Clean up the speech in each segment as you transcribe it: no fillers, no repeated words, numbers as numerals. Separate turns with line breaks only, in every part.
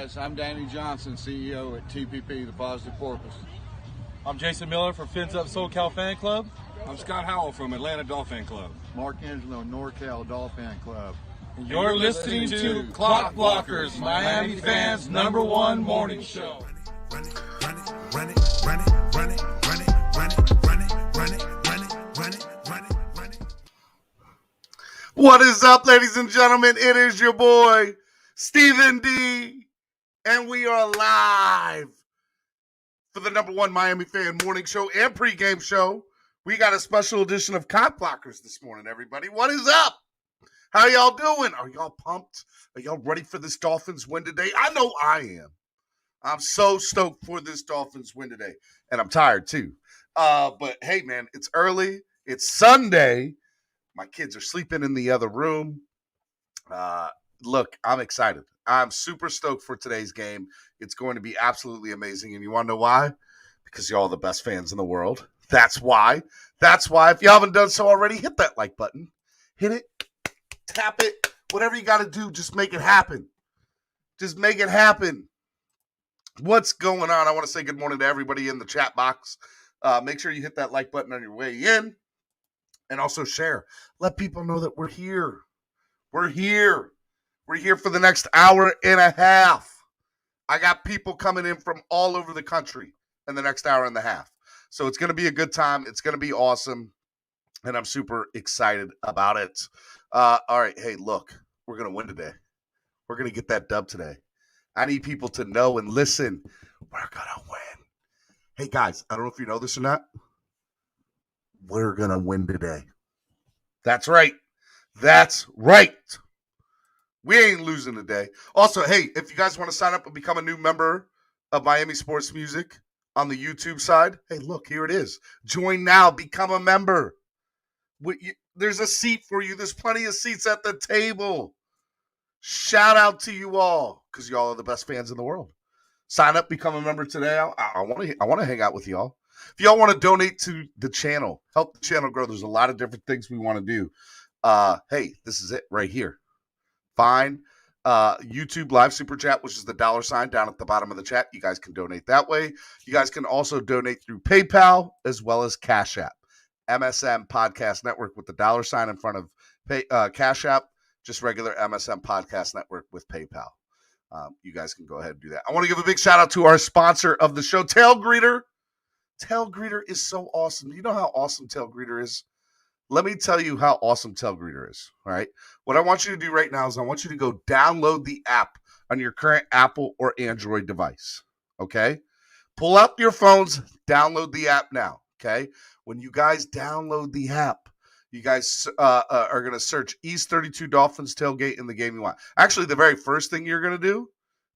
guys. I'm Danny Johnson, CEO at TPP, The Positive Porpoise.
I'm Jason Miller for Fins Up SoCal Fan Club.
I'm Scott Howell from Atlanta Dolphin Club.
Mark Angelo, NorCal Dolphin Club.
You're listening to Clock Blockers, Miami fans' #1 morning show.
Run it, run it, run it, run it, run it, run it, run it, run it, run it, run it, run it, run it, run it.
What is up, ladies and gentlemen? It is your boy, Stephen D, and we are live for the #1 Miami fan morning show and pregame show. We got a special edition of Cop Blockers this morning, everybody. What is up? How y'all doing? Are y'all pumped? Are y'all ready for this Dolphins win today? I know I am. I'm so stoked for this Dolphins win today, and I'm tired too. But hey, man, it's early. It's Sunday. My kids are sleeping in the other room. Look, I'm excited. I'm super stoked for today's game. It's going to be absolutely amazing. And you want to know why? Because you're all the best fans in the world. That's why. That's why. If you haven't done so already, hit that like button. Hit it. Tap it. Whatever you got to do, just make it happen. Just make it happen. What's going on? I want to say good morning to everybody in the chat box. Make sure you hit that like button on your way in. And also share. Let people know that we're here. We're here. We're here for the next hour and a half. I got people coming in from all over the country in the next hour and a half. So it's going to be a good time. It's going to be awesome. And I'm super excited about it. All right. Hey, look, we're going to win today. We're going to get that dub today. I need people to know and listen. We're going to win. Hey, guys, I don't know if you know this or not. We're going to win today. That's right. That's right. We ain't losing today. Also, hey, if you guys want to sign up and become a new member of Miami Sports Music on the YouTube side, hey, look, here it is. Join now. Become a member. There's a seat for you. There's plenty of seats at the table. Shout out to you all because y'all are the best fans in the world. Sign up, become a member today. I want to hang out with y'all. If y'all want to donate to the channel, help the channel grow, there's a lot of different things we want to do. Hey, this is it right here. Fine. YouTube live super chat, which is the $ down at the bottom of the chat. You guys can donate that way. You guys can also donate through PayPal as well as Cash App. MSM Podcast Network with the $ in front of Cash App. Just regular MSM Podcast Network with PayPal. You guys can go ahead and do that. I want to give a big shout out to our sponsor of the show, Tail Greeter. Tail Greeter is so awesome. You know how awesome Tail Greeter is? Let me tell you how awesome Tail Greeter is, all right? What I want you to do right now is I want you to go download the app on your current Apple or Android device, okay? Pull out your phones, download the app now, okay? When you guys download the app, you guys are going to search East 32 Dolphins Tailgate in the game you want. Actually, the very first thing you're going to do,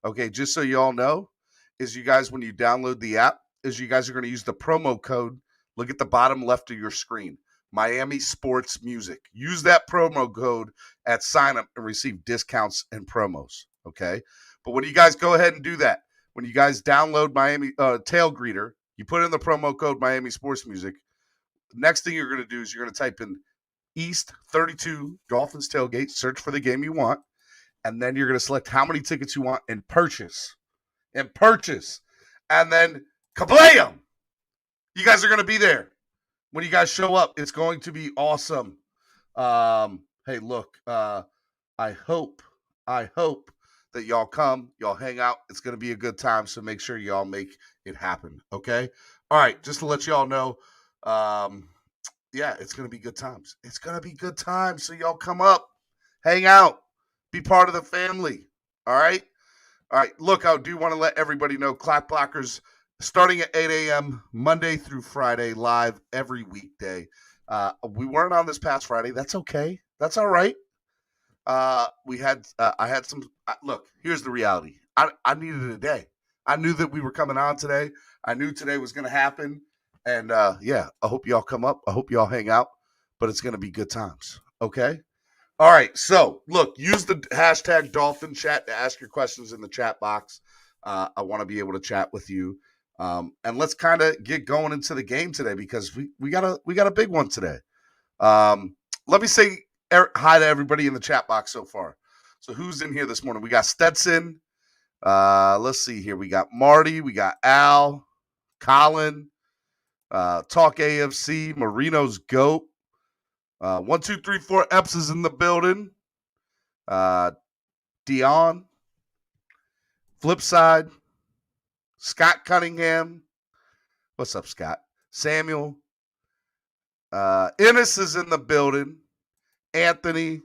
okay, just so you all know, is you guys, when you download the app, is you guys are going to use the promo code. Look at the bottom left of your screen. Miami Sports Music. Use that promo code at sign up and receive discounts and promos, okay? But when you guys go ahead and do that, when you guys download Miami Tail Greeter, you put in the promo code Miami Sports Music. Next thing you're going to do is you're going to type in East 32 Dolphins Tailgate, search for the game you want, and then you're going to select how many tickets you want and purchase. And then kablam! You guys are going to be there. When you guys show up, it's going to be awesome. Hey, look, I hope that y'all come, y'all hang out. It's going to be a good time, so make sure y'all make it happen, okay? All right, just to let y'all know, yeah, it's going to be good times. It's going to be good times, so y'all come up, hang out, be part of the family, all right? All right, look, I do want to let everybody know, Clock Blockers, starting at 8 a.m. Monday through Friday, live every weekday. We weren't on this past Friday. That's okay. That's all right. I had some. Look, here's the reality. I needed a day. I knew that we were coming on today. I knew today was going to happen. And yeah, I hope y'all come up. I hope y'all hang out. But it's going to be good times. Okay? All right. So, look, use the hashtag Dolphin Chat to ask your questions in the chat box. I want to be able to chat with you. And let's kind of get going into the game today because we got a big one today. Let me say hi to everybody in the chat box so far. So who's in here this morning? We got Stetson. Let's see here. We got Marty, we got Al, Colin, Talk AFC, Marino's GOAT. 1, 2, 3, 4 Epps is in the building. Dion, Flipside, Scott Cunningham. What's up, Scott? Samuel. Ennis is in the building. Anthony.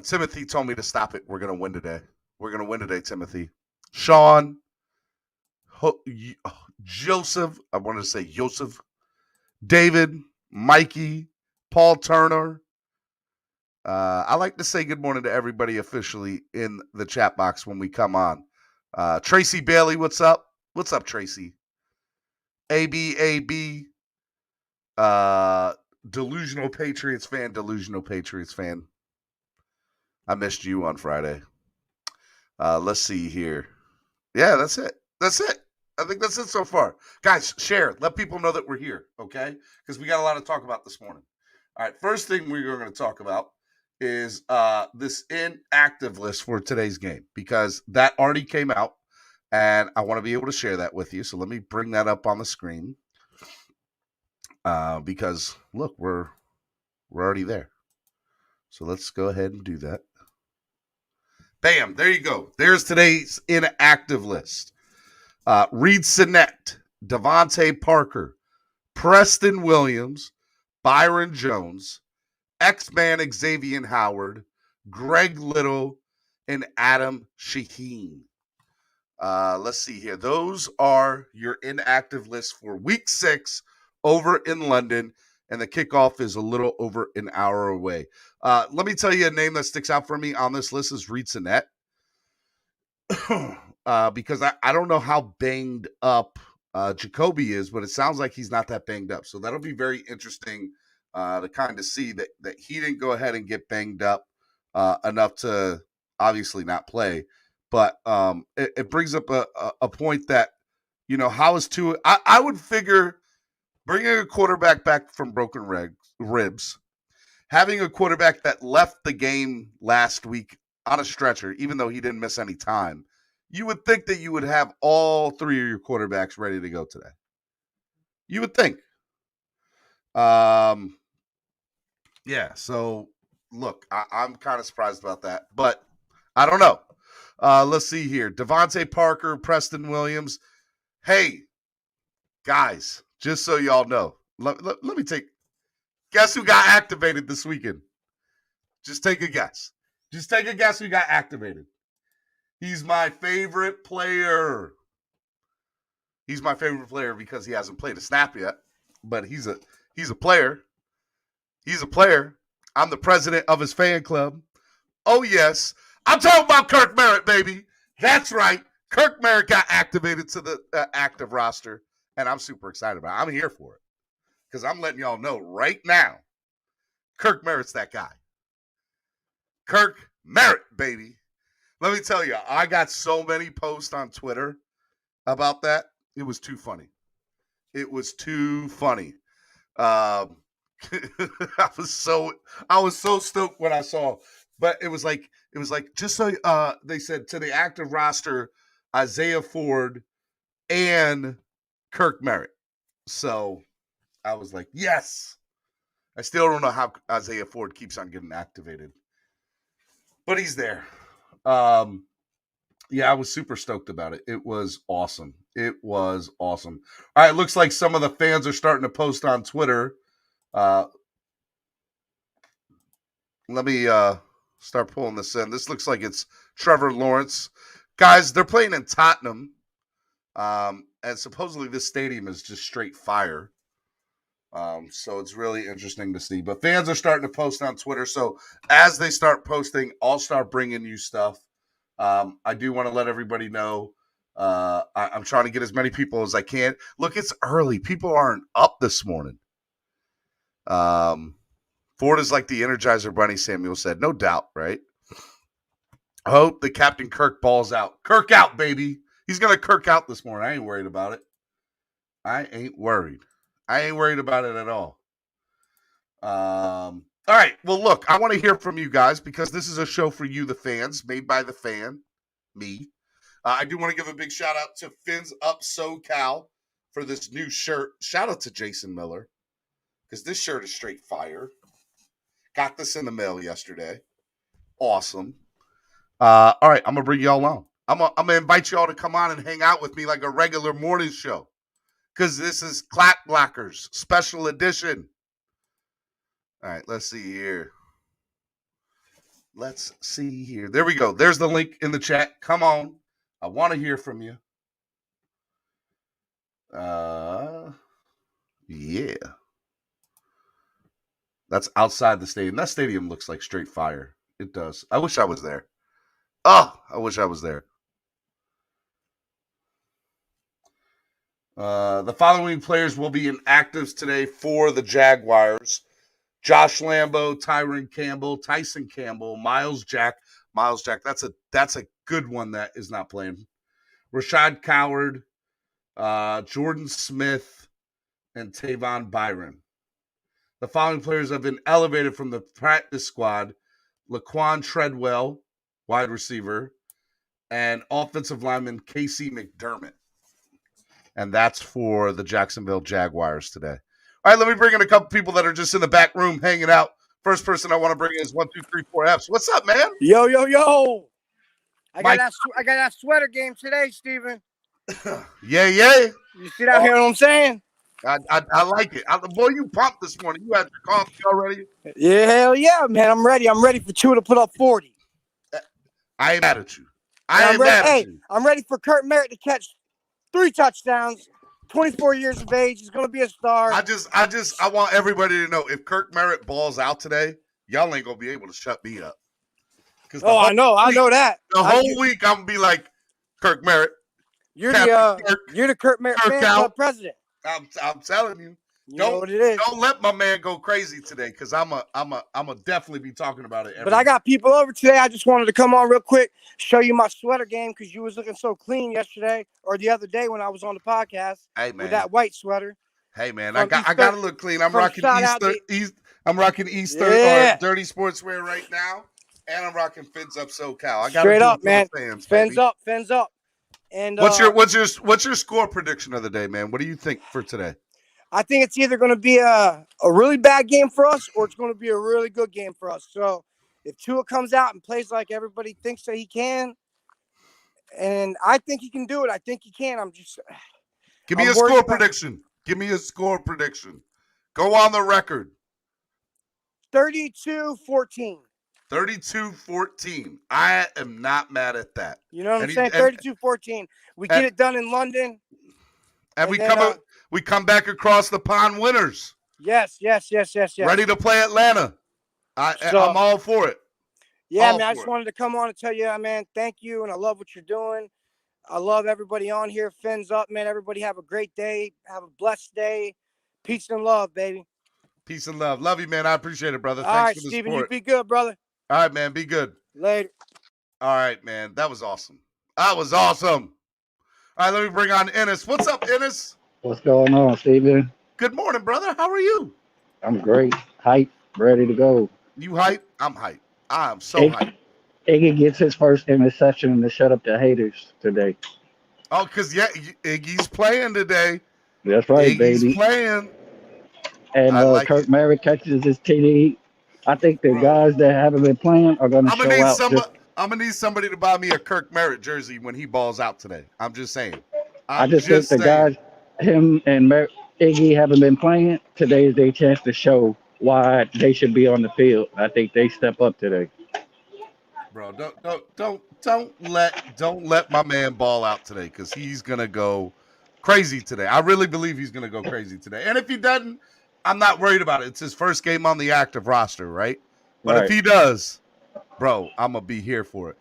Timothy told me to stop it. We're going to win today. We're going to win today, Timothy. Sean. Joseph. I wanted to say Joseph. David. Mikey. Paul Turner. I like to say good morning to everybody officially in the chat box when we come on. Tracy Bailey, what's up? What's up, Tracy? ABAB. Delusional Patriots fan. I missed you on Friday. Let's see here. Yeah, that's it. I think that's it so far. Guys, share. Let people know that we're here, okay? Because we got a lot to talk about this morning. All right, first thing we're going to talk about is this inactive list for today's game, because that already came out, and I want to be able to share that with you. So let me bring that up on the screen. Because look, we're already there. So let's go ahead and do that. Bam, there you go. There's today's inactive list. Reed Sinnett, Devontae Parker, Preston Williams, Byron Jones, X-Man Xavier Howard, Greg Little, and Adam Shaheen. Let's see here. Those are your inactive lists for week 6 over in London, and the kickoff is a little over an hour away. Let me tell you a name that sticks out for me on this list is Reed Sinnett. Because I don't know how banged up Jacoby is, but it sounds like he's not that banged up. So that'll be very interesting to kind of see that he didn't go ahead and get banged up enough to obviously not play. But it brings up a point that, how is Tua? I would figure bringing a quarterback back from broken ribs, having a quarterback that left the game last week on a stretcher, even though he didn't miss any time, you would think that you would have all 3 of your quarterbacks ready to go today. You would think. Yeah, so look, I'm kind of surprised about that, but I don't know. Let's see here. Devontae Parker, Preston Williams. Hey, guys, just so y'all know, let me guess who got activated this weekend? Just take a guess. Just take a guess who got activated. He's my favorite player. He's my favorite player because he hasn't played a snap yet, but he's a player. He's a player. I'm the president of his fan club. Oh, yes. I'm talking about Kirk Merritt, baby. That's right. Kirk Merritt got activated to the active roster, and I'm super excited about it. I'm here for it because I'm letting y'all know right now, Kirk Merritt's that guy. Kirk Merritt, baby. Let me tell you, I got so many posts on Twitter about that. It was too funny. It was too funny. I was so stoked when I saw, but it was like just so they said to the active roster, Isaiah Ford and Kirk Merritt. So I was like, yes. I still don't know how Isaiah Ford keeps on getting activated, but he's there. Yeah, I was super stoked about it. It was awesome. All right, looks like some of the fans are starting to post on Twitter. Let me start pulling this in. This looks like it's Trevor Lawrence. Guys, they're playing in Tottenham, and supposedly this stadium is just straight fire. So it's really interesting to see. But fans are starting to post on Twitter. So as they start posting, I'll start bringing you stuff. I do want to let everybody know I'm trying to get as many people as I can. Look, it's early. People aren't up this morning. Ford is like the Energizer Bunny, Samuel said. No doubt, right? I hope the Captain Kirk balls out. Kirk out, baby. He's going to Kirk out this morning. I ain't worried about it. I ain't worried about it at all. All right. Well, look, I want to hear from you guys because this is a show for you, the fans, made by the fan. me. I do want to give a big shout out to Fins Up SoCal for this new shirt. Shout out to Jason Miller because this shirt is straight fire. Got this in the mail yesterday. Awesome. All right, I'm going to bring y'all on. I'm going to invite y'all to come on and hang out with me like a regular morning show because this is Clock Blockers special edition. All right, let's see here. There we go. There's the link in the chat. Come on. I want to hear from you. Yeah. That's outside the stadium. That stadium looks like straight fire. It does. I wish I was there. Oh, I wish I was there. The following players will be inactives today for the Jaguars. Josh Lambo, Tyron Campbell, Tyson Campbell, Miles Jack. That's a good one that is not playing. Rashad Coward, Jordan Smith, and Tavon Byron. The following players have been elevated from the practice squad. Laquan Treadwell, wide receiver, and offensive lineman Casey McDermott. And that's for the Jacksonville Jaguars today. All right, let me bring in a couple people that are just in the back room hanging out. First person I want to bring in is 1234Fs. What's up, man?
Yo. I got that sweater game today, Steven.
Yeah.
You see that? Hear what I'm saying?
I like it. Boy, you pumped this morning. You had your coffee already?
Yeah, hell yeah, man. I'm ready. I'm ready for Tua to put up 40.
I ain't mad at you. I'm
ready for Kirk Merritt to catch 3 touchdowns. 24 years of age. He's gonna be a star.
I want everybody to know if Kirk Merritt balls out today, y'all ain't gonna be able to shut me up.
I know that.
The whole week I'm gonna be like, Kirk Merritt.
You're the Kirk Merritt fan club president.
I'm telling you.
You know what it is.
Don't let my man go crazy today, because I'm a definitely be talking about it.
But I got people over today. I just wanted to come on real quick, show you my sweater game, because you was looking so clean yesterday or the other day when I was on the podcast.
Hey, man.
With that white sweater.
Hey man, I got to look clean. I'm rocking Easter or Dirty Sportswear right now, and I'm rocking Fins Up SoCal. I got
straight up, man.
Fins
up. And
what's your score prediction of the day, man? What do you think for today?
I think it's either going to be a really bad game for us, or it's going to be a really good game for us. So if Tua comes out and plays like everybody thinks that he can, and I think he can do it. I think he can.
Give me a score prediction. Give me a score prediction. Go on the record.
32-14.
32-14. I am not mad at that.
You know what I'm saying? 32-14. We get it done in London.
And we come back across the pond winners.
Yes.
Ready to play Atlanta. I'm all for it.
Yeah, man, I just wanted to come on and tell you, man, thank you, and I love what you're doing. I love everybody on here. Fins up, man. Everybody have a great day. Have a blessed day. Peace and love, baby.
Peace and love. Love you, man. I appreciate it, brother.
All
Thanks
right,
for the
Steven,
support.
you be good, brother.
All right, man. Be good.
Later.
All right, man. That was awesome. All right, let me bring on Ennis. What's up, Ennis?
What's going on, Steven?
Good morning, brother. How are you?
I'm great. Hype. Ready to go.
You hype? I'm hype. I'm so hype.
Iggy gets his first interception to shut up the haters today.
Oh, because, Iggy's playing today.
That's right,
Iggy's
baby.
Playing.
And Kirk Merritt catches his TD. I think the guys that haven't been playing are going to show out.
I'm going to need somebody to buy me a Kirk Merritt jersey when he balls out today. I'm just saying.
I just think the guys, him and Iggy haven't been playing. Today is their chance to show why they should be on the field. I think they step up today.
Bro, don't let my man ball out today, because he's gonna go crazy today. I really believe he's gonna go crazy today. And if he doesn't, I'm not worried about it. It's his first game on the active roster, right? But if he does, bro, I'm gonna be here for it.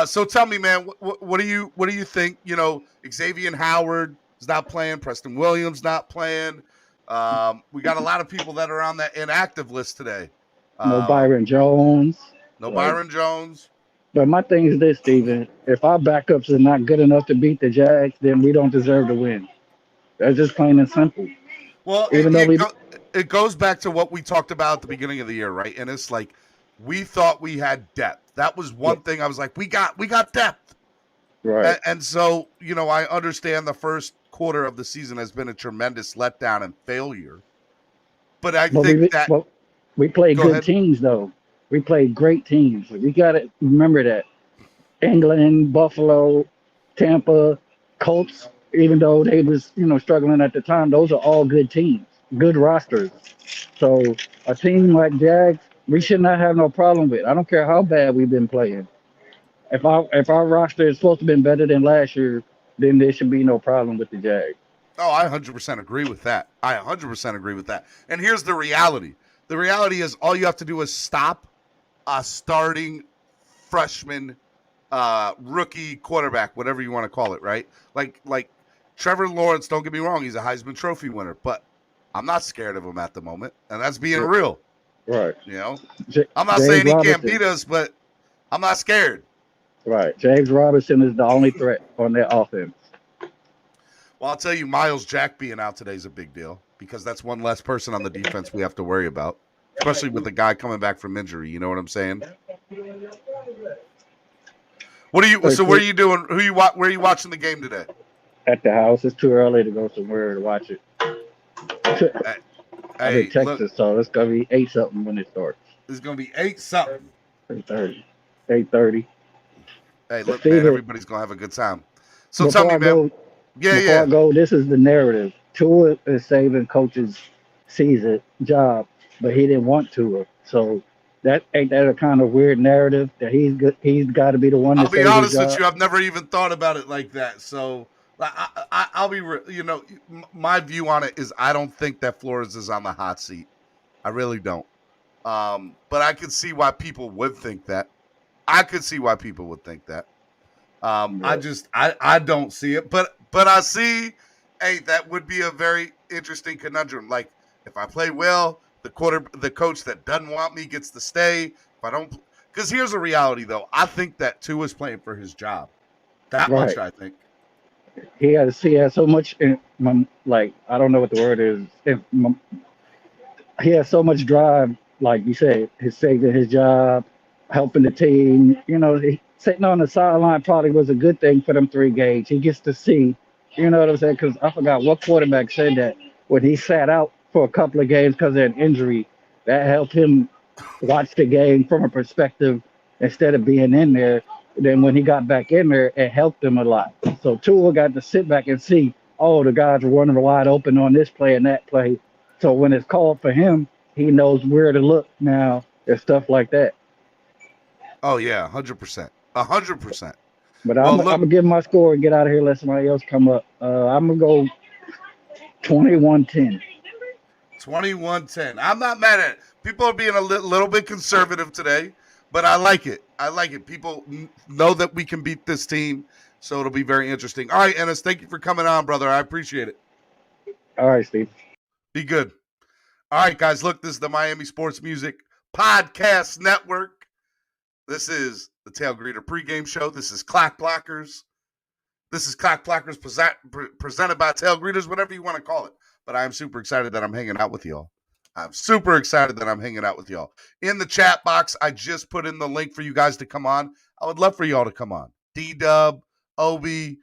So tell me, man, what do you think? You know, Xavier Howard is not playing. Preston Williams not playing. We got a lot of people that are on that inactive list today.
No Byron Jones.
Byron Jones.
But my thing is this, Steven. If our backups are not good enough to beat the Jags, then we don't deserve to win. That's just plain and simple.
Well, it goes back to what we talked about at the beginning of the year, right? And it's like we thought we had depth. That was one thing I was like, we got depth. Right. And so, I understand the first quarter of the season has been a tremendous letdown and failure. But I think that
we played good
ahead.
teams, though. We played great teams. We got to remember that. England, Buffalo, Tampa, Colts, even though they was, struggling at the time, those are all good teams, good rosters. So a team like Jags, we should not have no problem with. I don't care how bad we've been playing. If our roster is supposed to have been better than last year, then there should be no problem with the Jags.
Oh, I 100% agree with that. I 100% agree with that. And here's the reality. The reality is all you have to do is stop a starting freshman rookie quarterback, whatever you want to call it, right? Like Trevor Lawrence, don't get me wrong, he's a Heisman Trophy winner, but I'm not scared of him at the moment, and that's being real.
Right.
I'm not saying he can't beat us, but I'm not scared.
Right. James Robinson is the only threat on their offense.
Well, I'll tell you, Miles Jack being out today is a big deal because that's one less person on the defense we have to worry about, especially with the guy coming back from injury. You know what I'm saying? So what are you doing? Where are you watching the game today?
At the house. It's too early to go somewhere to watch it. I'm in Texas, so it's gonna be 8-something when it starts.
It's gonna be 8-something.
8:30.
Hey, look, man, everybody's gonna have a good time. So tell me, man.
Before I go, this is the narrative. Tua is saving coach's season job, but he didn't want Tua. So that a kind of weird narrative that he's got to be the one.
I'll be honest with you. I've never even thought about it like that. So I'll be, my view on it is I don't think that Flores is on the hot seat. I really don't. But I could see why people would think that. I I don't see it, but I see, hey, that would be a very interesting conundrum. Like if I play well, the coach that doesn't want me gets to stay. If I don't, because here's the reality though. I think that Tua's playing for his job. That much, I think.
He has so much, I don't know what the word is. He has so much drive, like you said, he's saving his job, helping the team. Sitting on the sideline probably was a good thing for them 3 games. He gets to see, you know what I'm saying? Because I forgot what quarterback said that when he sat out for a couple of games because of an injury, that helped him watch the game from a perspective instead of being in there. Then when he got back in there, it helped him a lot. So Tua got to sit back and see, the guys are running wide open on this play and that play. So when it's called for him, he knows where to look now and stuff like that.
Oh, yeah, 100%. 100%.
But I'm going to give my score and get out of here, let somebody else come up. I'm going to go 21-10.
21-10. I'm not mad at it. People are being a little bit conservative today, but I like it. People know that we can beat this team, so it'll be very interesting. All right, Ennis, thank you for coming on, brother. I appreciate it.
All right, Steve.
Be good. All right, guys, look, this is the Miami Sports Music Podcast Network. This is the Tail Greeter pregame show. This is Clock Blockers. Presented by Tail Greeters, whatever you want to call it. But I am super excited that I'm hanging out with y'all. In the chat box, I just put in the link for you guys to come on. I would love for y'all to come on. D-Dub, Obi,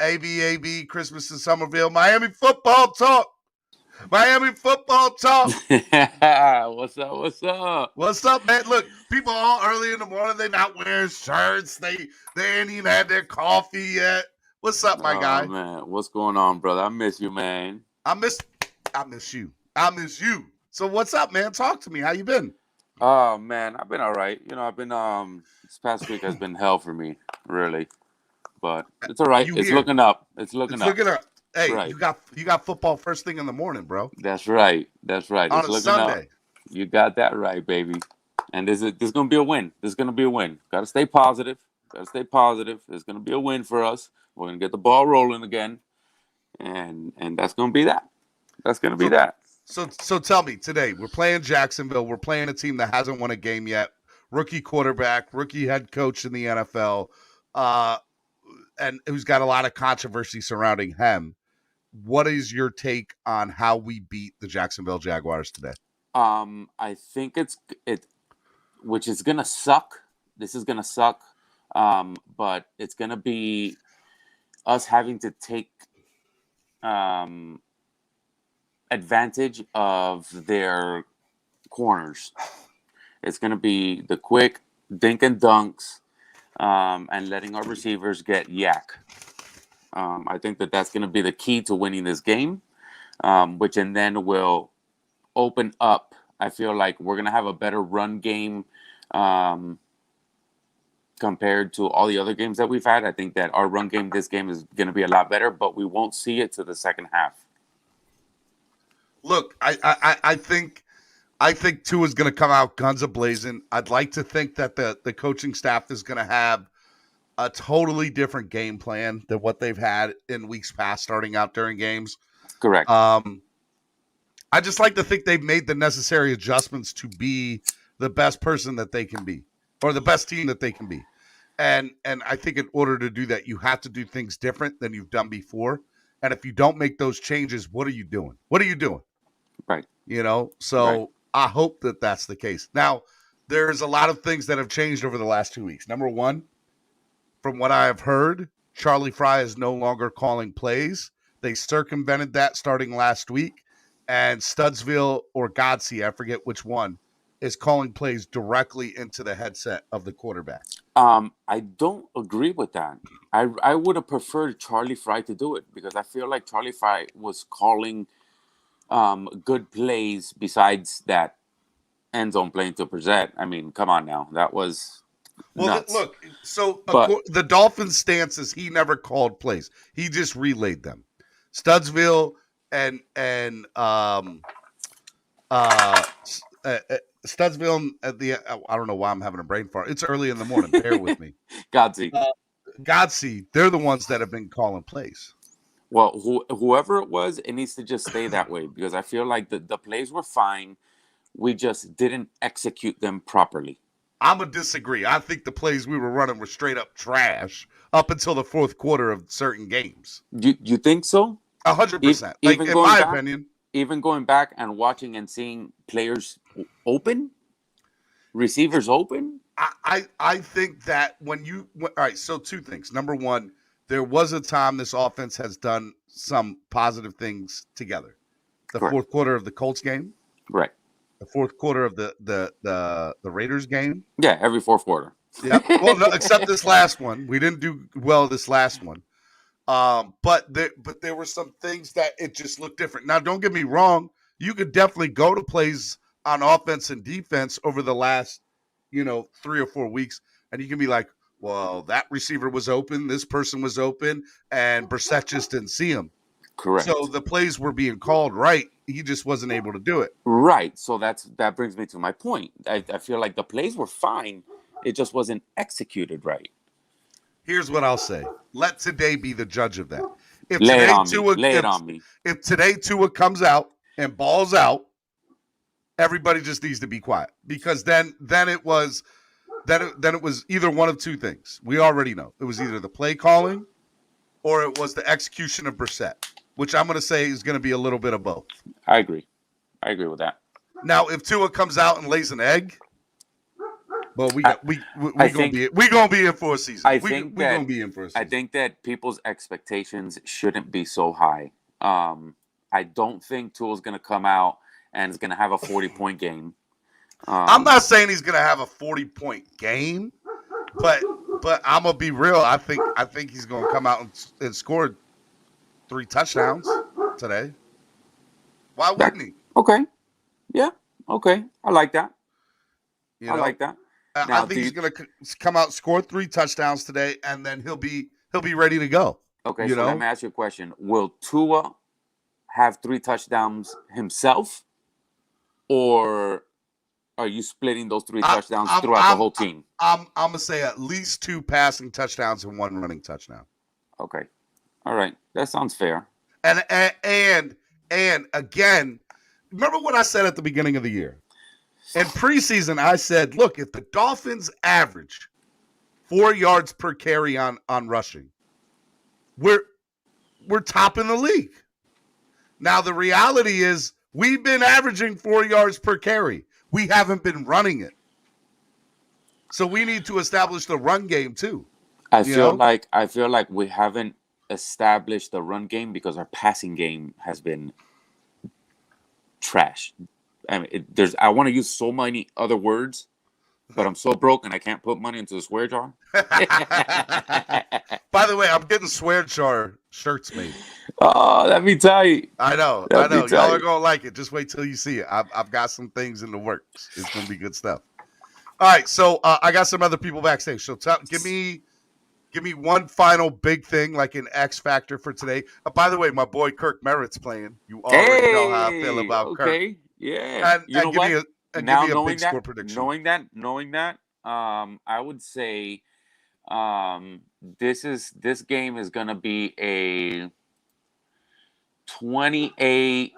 ABAB, Christmas in Somerville, Miami Football Talk.
What's up,
man? Look, people all early in the morning, they not wearing shirts. They ain't even had their coffee yet. What's up, my guy?
Man, what's going on, brother? I miss you, man.
I miss you. So what's up, man? Talk to me. How you been?
Oh, man, I've been all right. I've been this past week has been hell for me, really. But it's all right. It's looking up. Hey,
right. you got football first thing in the morning, bro.
That's right.
On
it's
a Sunday.
Up. You got that right, baby. And this is going to be a win. Got to stay positive. There's going to be a win for us. We're going to get the ball rolling again. And that's going to be that.
So tell me, today we're playing Jacksonville. We're playing a team that hasn't won a game yet. Rookie quarterback, rookie head coach in the NFL, and who's got a lot of controversy surrounding him. What is your take on how we beat the Jacksonville Jaguars today?
I think which is gonna suck. This is gonna suck. But it's gonna be us having to take advantage of their corners. It's going to be the quick dink and dunks and letting our receivers get yak. I think that's going to be the key to winning this game, which and then will open up. I feel like we're going to have a better run game compared to all the other games that we've had. I think that our run game this game is going to be a lot better, but we won't see it to the second half.
Look, I think Tua's going to come out guns a-blazing. I'd like to think that the coaching staff is going to have a totally different game plan than what they've had in weeks past starting out during games.
Correct.
I just like to think they've made the necessary adjustments to be the best person that they can be, or the best team that they can be. And I think in order to do that, you have to do things different than you've done before. And if you don't make those changes, what are you doing? What are you doing?
Right.
You know, so
Right.
I hope that that's the case. Now, there's a lot of things that have changed over the last 2 weeks. Number one, from what I have heard, Charlie Fry is no longer calling plays. They circumvented that starting last week. And Studsville or Godsey, I forget which one, is calling plays directly into the headset of the quarterback.
I don't agree with that. I would have preferred Charlie Fry to do it because I feel like Charlie Fry was calling good plays besides that end zone play to present. I mean, come on now. That was nuts.
Look, so
But-
the Dolphins' stance is he never called plays. He just relayed them. Studsville and Studsville at the I don't know why I'm having a brain fart. It's early in the morning. Bear with me.
Godsey.
Godsey, they're the ones that have been calling plays.
Well, whoever it was, it needs to just stay that way because I feel like the plays were fine. We just didn't execute them properly.
I'm going to disagree. I think the plays we were running were straight up trash up until the fourth quarter of certain games.
You think so?
100%. Like,
Even
in
going
my
back-
opinion.
Even going back and watching and seeing players open, receivers open.
I think that all right, so two things. Number one, there was a time this offense has done some positive things together. The
Correct.
fourth quarter of the Colts game,
Right.
the fourth quarter of the Raiders game.
Yeah, every fourth quarter.
Yeah. Well, no, except this last one. We didn't do well this last one. But there were some things that it just looked different. Now, don't get me wrong. You could definitely go to plays on offense and defense over the last, 3 or 4 weeks, and you can be like, well, that receiver was open, this person was open, and Brissett just didn't see him.
Correct.
So the plays were being called right. He just wasn't able to do it.
Right. So that brings me to my point. I feel like the plays were fine. It just wasn't executed right.
Here's what I'll say. Let today be the judge of that. If
Lay
today
it on
Tua,
me. Lay
if,
it on me.
if today Tua comes out and balls out, everybody just needs to be quiet because then it was either one of two things. We already know it was either the play calling or it was the execution of Brissett, which I'm going to say is going to be a little bit of both.
I agree with that.
Now, if Tua comes out and lays an egg, well, we gonna be in for a season.
I
We're
think
gonna be in for a season.
I think that people's expectations shouldn't be so high. I don't think Tua's going to come out and is going to have a 40-point game.
I'm not saying he's going to have a 40-point game, but I'm gonna be real. I think he's going to come out and score 3 touchdowns today. Why wouldn't he?
Okay. Yeah. Okay. I like that.
You
I
know?
like that.
I
Now,
think he's going to come out, score 3 touchdowns today, and then he'll be ready to go.
Okay,
You
so
know?
let me ask you a question. Will Tua have 3 touchdowns himself, or are you splitting those 3 touchdowns throughout the whole team?
I'm gonna say at least 2 passing touchdowns and 1 running touchdown.
Okay. All right. That sounds fair.
And again, remember what I said at the beginning of the year? In preseason, I said, look, if the Dolphins average 4 yards per carry on rushing, we're top in the league. Now, the reality is we've been averaging 4 yards per carry. We haven't been running it. So we need to establish the run game too.
I feel like we haven't establish the run game because our passing game has been trash. I mean, I want to use so many other words, but I'm so broke and I can't put money into the swear jar.
By the way, I'm getting swear jar shirts made.
Oh, let me tell you.
I know. Y'all are gonna like it. Just wait till you see it. I've got some things in the works. It's gonna be good stuff. All right, so I got some other people backstage. So give me one final big thing, like an X factor for today. By the way, my boy Kirk Merritt's playing. You already know how I feel about Kirk.
Okay, yeah.
And give me a big score prediction.
Knowing that, I would say, this game is gonna be a 28-23.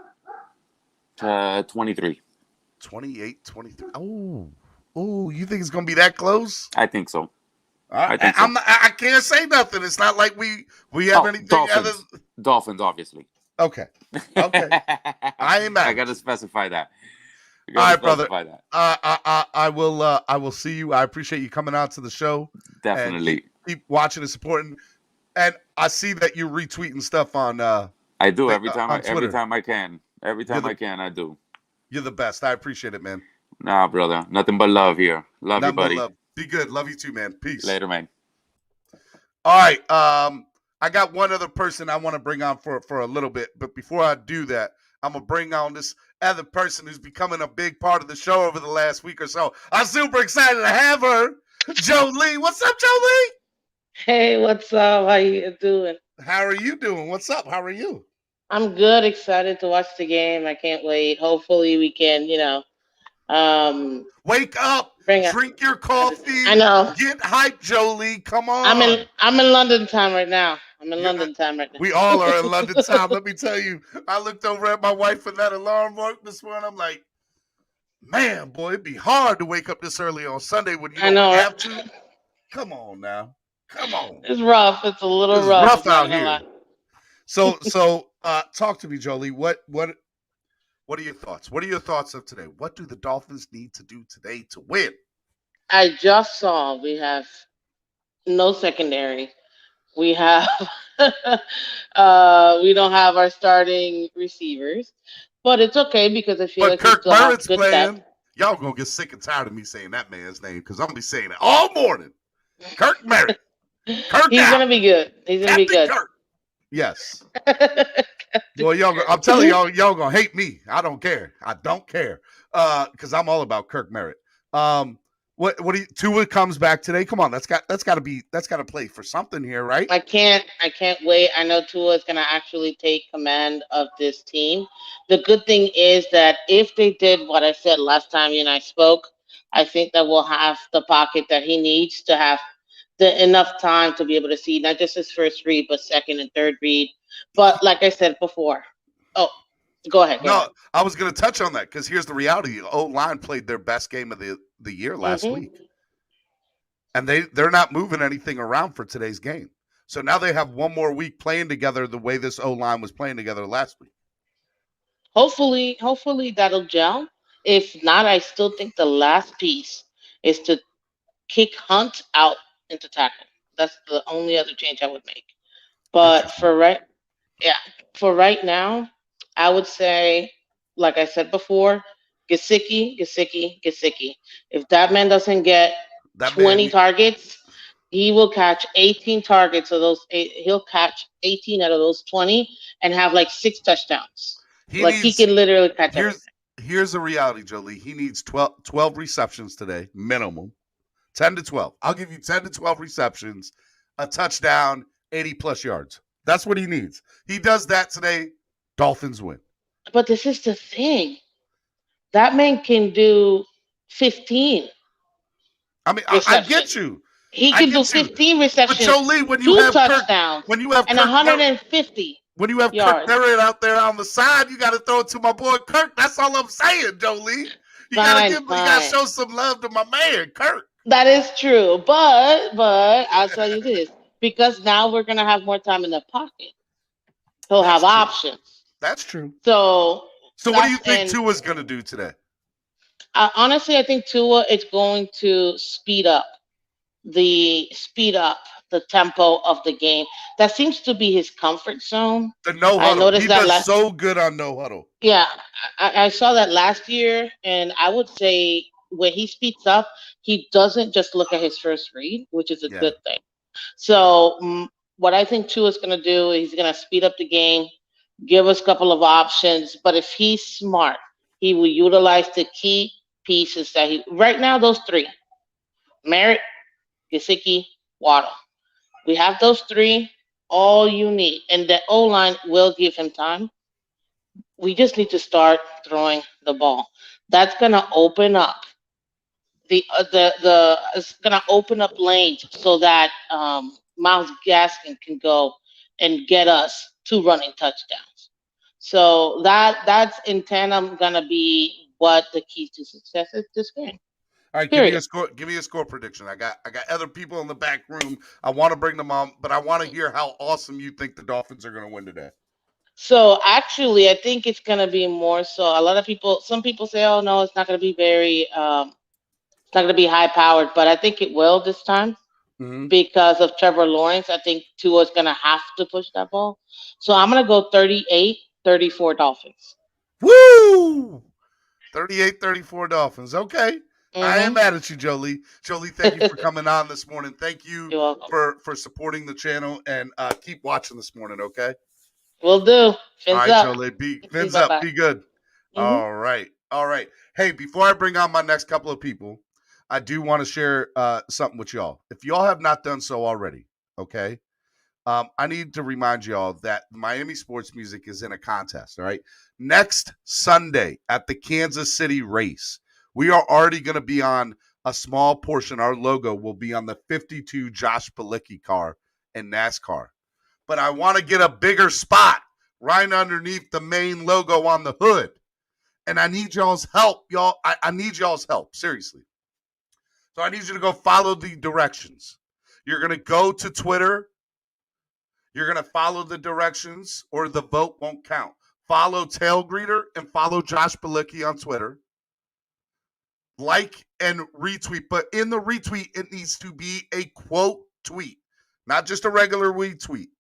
28-23. Oh, you think it's gonna be that close?
I think so.
I can't say nothing. It's not like we have anything
Dolphins. Dolphins, obviously.
Okay. I ain't mad.
I gotta specify that.
All right, brother. I will see you. I appreciate you coming out to the show.
Definitely.
Keep watching and supporting. And I see that you're retweeting stuff on.
I do every time I can. I do.
You're the best. I appreciate it, man.
Nah, brother. Nothing but love here. Love you, buddy.
Love. Be good. Love you too, man. Peace.
Later, man.
All right. I got one other person I want to bring on for a little bit, but before I do that, I'm gonna bring on this other person who's becoming a big part of the show over the last week or so. I'm super excited to have her, Jolie. What's up, Jolie?
Hey, what's up? How you doing?
How are you doing? What's up? How are you?
I'm good. Excited to watch the game. I can't wait. Hopefully, we can,
wake up. Drink your coffee.
I know.
Get hyped, Jolie. Come on.
I'm in London time right now.
We all are in London time. Let me tell you. I looked over at my wife and that alarm worked this morning. I'm like, man, boy, it'd be hard to wake up this early on Sunday when you don't have to. Come on now. Come on.
It's rough. It's a little rough.
Rough out here. So talk to me, Jolie. What are your thoughts? What are your thoughts of today? What do the Dolphins need to do today to win?
I just saw we have no secondary. We have we don't have our starting receivers, but it's okay because I feel like
Kirk Merritt's playing.
Depth.
Y'all gonna get sick and tired of me saying that man's name because I'm gonna be saying it all morning. Kirk Merritt.
He's gonna be good. He's gonna be good. Kirk.
Yes. Well, I'm telling y'all gonna hate me. I don't care. I don't care. Because I'm all about Kirk Merritt. What do you? Tua comes back today. Come on, that's got to play for something here, right?
I can't wait. I know Tua is gonna actually take command of this team. The good thing is that if they did what I said last time you and I spoke, I think that we'll have the pocket that he needs to have enough time to be able to see not just his first read, but second and third read. But like I said before, go ahead.
I was going to touch on that because here's the reality. O-line played their best game of the year last week. And they're not moving anything around for today's game. So now they have one more week playing together the way this O-line was playing together last week.
Hopefully that'll gel. If not, I still think the last piece is to kick Hunt out into tackle. That's the only other change I would make. But for right now, I would say, like I said before, Gesicki. If that man doesn't get 20 targets, he will catch 18 targets of those. He'll catch 18 out of those 20 and have like 6 touchdowns. He can literally catch everything.
Here's the reality, Jolie. He needs 12 receptions today, minimum. 10 to 12. I'll give you 10 to 12 receptions, a touchdown, 80-plus yards. That's what he needs. He does that today, Dolphins win.
But this is the thing. That man can do 15.
I mean, I get you.
He can do 15 receptions.
But Jolie, when you have touchdowns, and
150
when you have Kirk Merritt out there on the side, you got to throw it to my boy Kirk. That's all I'm saying, Jolie. You got to show some love to my man, Kirk.
That is true, but I'll tell you this, because now we're gonna have more time in the pocket. He'll have options.
That's true.
So
what do you think Tua's gonna do today?
Honestly, I think Tua is going to speed up the the tempo of the game. That seems to be his comfort zone.
The no
I
huddle.
noticed
He
that
does
last.
so good on no huddle.
Yeah, I saw that last year, and I would say when he speeds up, he doesn't just look at his first read, which is a
Yeah.
good thing. So what I think Tua is going to do, he's going to speed up the game, give us a couple of options. But if he's smart, he will utilize the key pieces that he. Right now, those three: Merritt, Gesicki, Waddle. We have those three. All you need, and the O line will give him time. We just need to start throwing the ball. That's going to open up the it's gonna open up lanes so that Miles Gaskin can go and get us 2 running touchdowns. So that's in tandem gonna be what the key to success is this game.
All right,
Period.
give me a score prediction. I got other people in the back room. I want to bring them on, but I want to hear how awesome you think the Dolphins are going to win today.
So actually, I think it's gonna be more so. A lot of people, some people say, "Oh no, it's not gonna be very, it's not gonna be high powered," but I think it will this time.
Mm-hmm.
Because of Trevor Lawrence. I think Tua's going to have to push that ball. So I'm going to go 38-34 Dolphins.
Woo! 38-34 Dolphins. Okay. I ain't
Mm-hmm.
mad at you, Jolie. Jolie, thank you for coming on this morning. Thank you
You're welcome.
for supporting the channel, and keep watching this morning, okay?
Will do.
All
Fins
right,
up.
Jolie. Fins up.
Bye-bye.
Be good.
Mhm.
All right. All right. Hey, before I bring on my next couple of people, I do want to share something with y'all. If y'all have not done so already, okay, I need to remind y'all that Miami Sports Music is in a contest, all right? Next Sunday at the Kansas City race, we are already going to be on a small portion. Our logo will be on the 52 Josh Palicki car in NASCAR. But I want to get a bigger spot right underneath the main logo on the hood. And I need y'all's help, y'all. I need y'all's help, seriously. So I need you to go follow the directions. You're going to go to Twitter. You're going to follow the directions or the vote won't count. Follow Tail Greeter and follow Josh Palicki on Twitter. Like and retweet, but in the retweet, it needs to be a quote tweet, not just a regular retweet,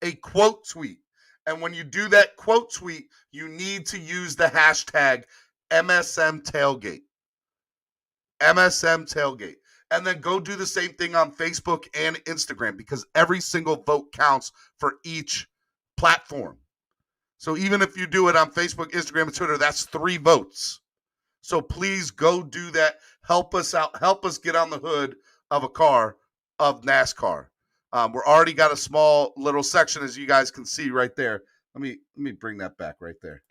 a quote tweet. And when you do that quote tweet, you need to use the hashtag MSM Tailgate. MSM Tailgate. And then go do the same thing on Facebook and Instagram because every single vote counts for each platform. So even if you do it on Facebook, Instagram, and Twitter, that's 3 votes. So please go do that. Help us out. Help us get on the hood of a car of NASCAR. We're already got a small little section, as you guys can see right there. Let me bring that back right there.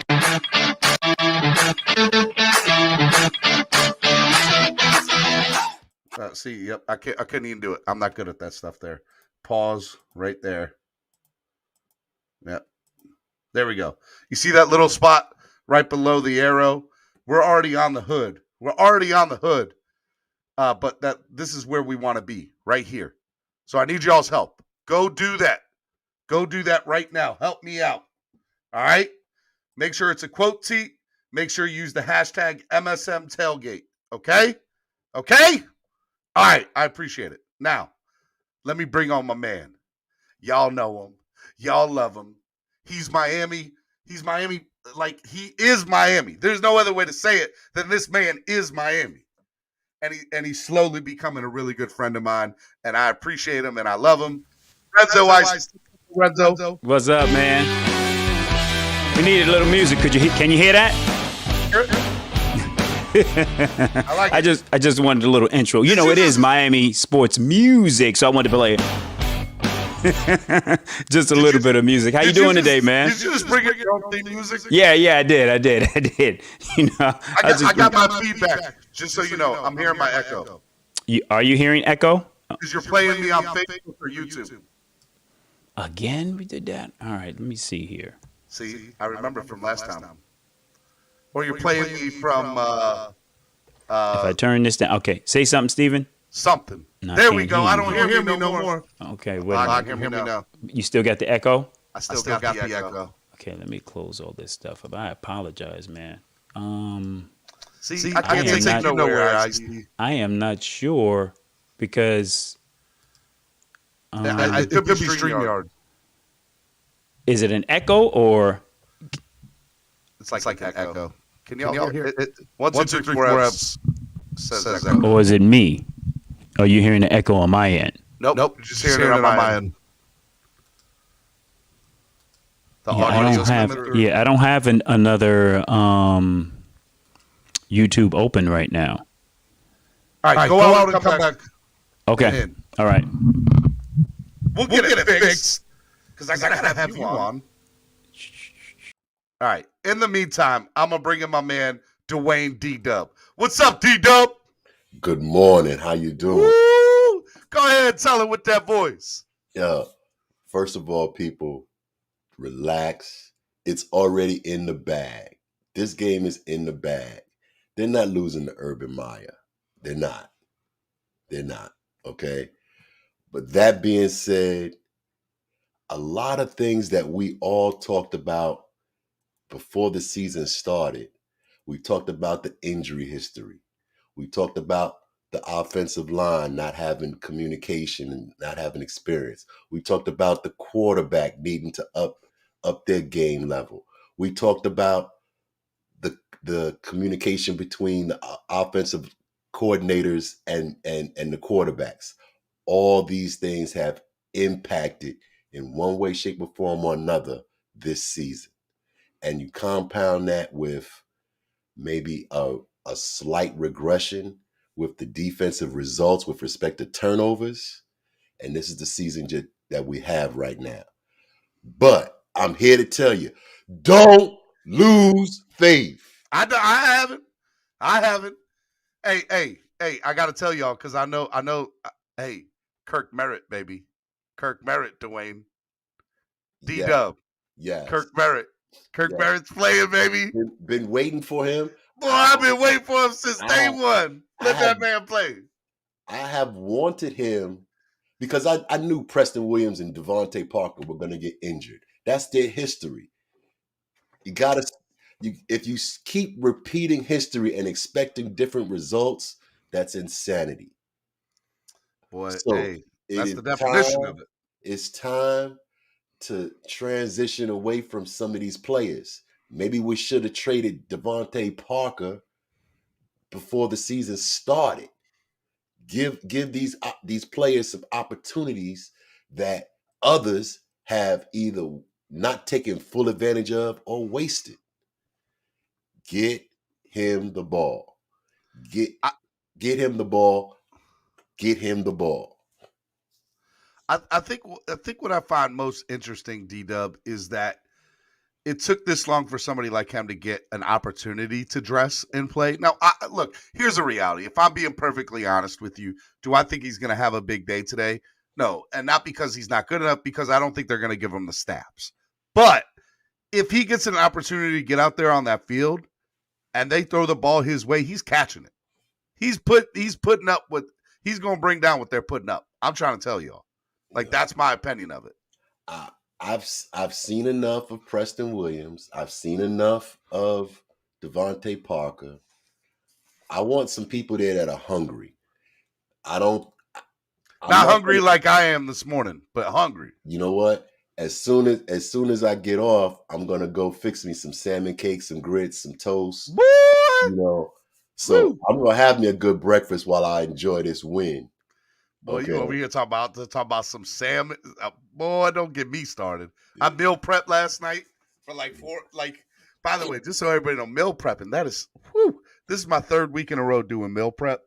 See, yep, I couldn't even do it. I'm not good at that stuff there. Pause right there. Yep. There we go. You see that little spot right below the arrow? We're already on the hood. We're already on the hood. But this is where we want to be, right here. So I need y'all's help. Go do that. Go do that right now. Help me out. All right? Make sure it's a quote tweet. Make sure you use the hashtag MSM Tailgate. Okay? Okay? All right. I appreciate it. Now, let me bring on my man. Y'all know him. Y'all love him. He's Miami. He's Miami. Like, he is Miami. There's no other way to say it than this man is Miami. And he's slowly becoming a really good friend of mine. And I appreciate him and I love him. Renzo.
What's up, man? We needed a little music. Can you hear that?
I like it.
I just wanted a little intro. You know, it is Miami Sports Music, so I wanted to play just a little bit of music. How you doing today, man?
Did you just bring your own theme music?
Yeah, I did. You know,
I got my feedback. Just so you know, I'm hearing my echo.
Are you hearing echo?
Because you're playing me on Facebook or YouTube.
Again, we did that? All right, let me see here.
See, I remember from last time. Or you're playing me from...
if I turn this down. Okay, say something, Steven.
Something.
No,
there we go.
you.
I don't hear me no more.
Okay, wait.
I can hear me now.
You still got the echo?
I still got the echo.
Okay, let me close all this stuff up. I apologize, man.
See, I can't take you nowhere,
I am not sure because
It could be StreamYard.
Is it an echo or?
It's like an echo. Can y'all hear it? 1, 2, 3, 4 apps says echo.
Or is it me? Are you hearing the echo on my end?
Nope. Just hearing it on my end.
I don't have another YouTube open right now.
All right, go out and come back.
Okay. All right.
We'll get it fixed because I gotta have you on. All right. In the meantime, I'm gonna bring in my man Dwayne D-Dub. What's up, D-Dub?
Good morning. How you doing?
Woo! Go ahead, tell it with that voice.
Yeah. First of all, people, relax. It's already in the bag. This game is in the bag. They're not losing to Urban Meyer. They're not. Okay? But that being said, a lot of things that we all talked about before the season started. We talked about the injury history. We talked about the offensive line not having communication and not having experience. We talked about the quarterback needing to up their game level. We talked about the communication between the offensive coordinators and the quarterbacks. All these things have impacted in one way, shape, or form or another this season. And you compound that with maybe a slight regression with the defensive results with respect to turnovers. And this is the season that we have right now. But I'm here to tell you, don't lose faith.
I haven't. Hey, I got to tell y'all because I know. Hey, Kirk Merritt, baby. Kirk Merritt, Dwayne. D-Dub.
Yes.
Kirk Merritt. Merritt's playing, baby.
Been waiting for him.
Boy, I've been waiting for him since day one. Let that man play.
I have wanted him because I knew Preston Williams and Devontae Parker were going to get injured. That's their history. If you keep repeating history and expecting different results, that's insanity.
Boy, hey, that's the definition of it.
It's time to transition away from some of these players. Maybe we should have traded Devontae Parker before the season started. Give these players some opportunities that others have either not taken full advantage of or wasted. Get him the ball. Get him the ball. Get him the ball.
I think what I find most interesting, D-Dub, is that it took this long for somebody like him to get an opportunity to dress and play. Now, look, here's the reality. If I'm being perfectly honest with you, do I think he's going to have a big day today? No, and not because he's not good enough, because I don't think they're going to give him the snaps. But if he gets an opportunity to get out there on that field and they throw the ball his way, he's catching it. He's putting up what he's going to bring down what they're putting up. I'm trying to tell y'all. That's my opinion of it.
I've seen enough of Preston Williams. I've seen enough of Devontae Parker. I want some people there that are hungry. I'm
not hungry like I am this morning, but hungry.
You know what? As soon as I get off, I'm gonna go fix me some salmon cakes, some grits, some toast.
Boy!
You know, so I'm gonna have me a good breakfast while I enjoy this win.
Boy, you over here talking about some salmon. Boy, don't get me started. I meal prepped last night for by the way, just so everybody know, meal prepping, this is my third week in a row doing meal prep.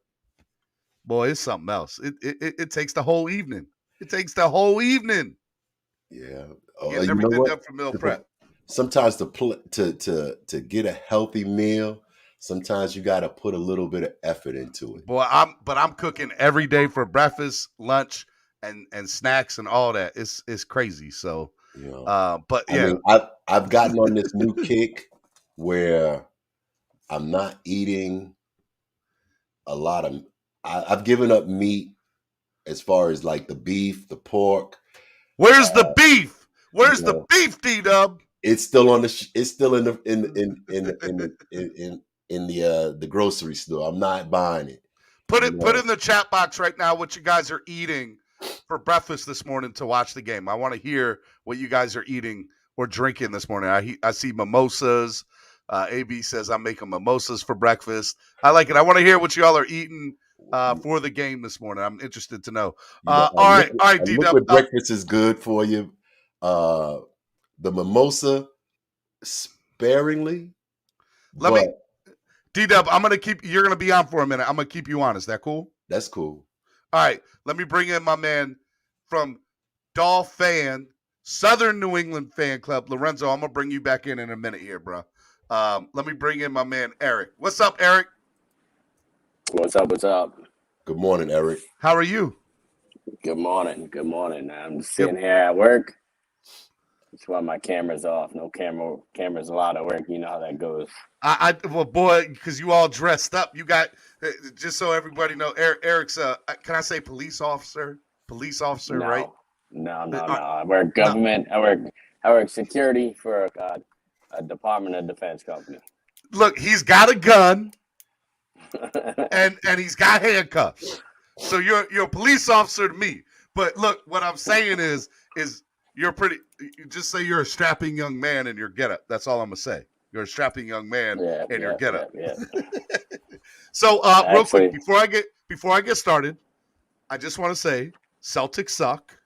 Boy, it's something else. It takes the whole evening.
Yeah.
Getting everything done for meal prep.
Sometimes to get a healthy meal, sometimes you got to put a little bit of effort into it.
Boy, I'm cooking every day for breakfast, lunch, and snacks and all that. It's crazy. So, but yeah,
I mean, I've gotten on this new kick where I'm not eating a lot of. I've given up meat as far as like the beef, the pork.
Where's the beef? Where's the beef, D-Dub?
It's still on the. It's still in the the grocery store. I'm not buying it.
Put in the chat box right now what you guys are eating for breakfast this morning to watch the game. I want to hear what you guys are eating or drinking this morning. I see mimosas. AB says I'm making mimosas for breakfast. I like it. I want to hear what y'all are eating for the game this morning. I'm interested to know. All right,
liquid
D-Dub.
breakfast is good for you. The mimosa sparingly.
D-Dub, you're going to be on for a minute. I'm going to keep you on. Is that cool?
That's cool.
All right, let me bring in my man from Dolphin, Southern New England Fan Club. Lorenzo, I'm going to bring you back in a minute here, bro. Let me bring in my man, Eric. What's up, Eric?
What's up? What's up?
Good morning, Eric.
How are you?
Good morning. Good morning. I'm sitting here at work. That's why my camera's off. No camera's a lot of work. You know how that goes.
Well, boy, because you all dressed up. You got, just so everybody know, Eric's, can I say police officer? Police officer,
No.
right?
No. I work government. No. I work security for a Department of Defense company.
Look, he's got a gun, and he's got handcuffs. So you're a police officer to me. But look, what I'm saying is you're you just say you're a strapping young man in your getup. That's all I'm gonna say. You're a strapping young man in your getup.
Yeah.
So real quick, before I get started, I just want to say Celtics suck,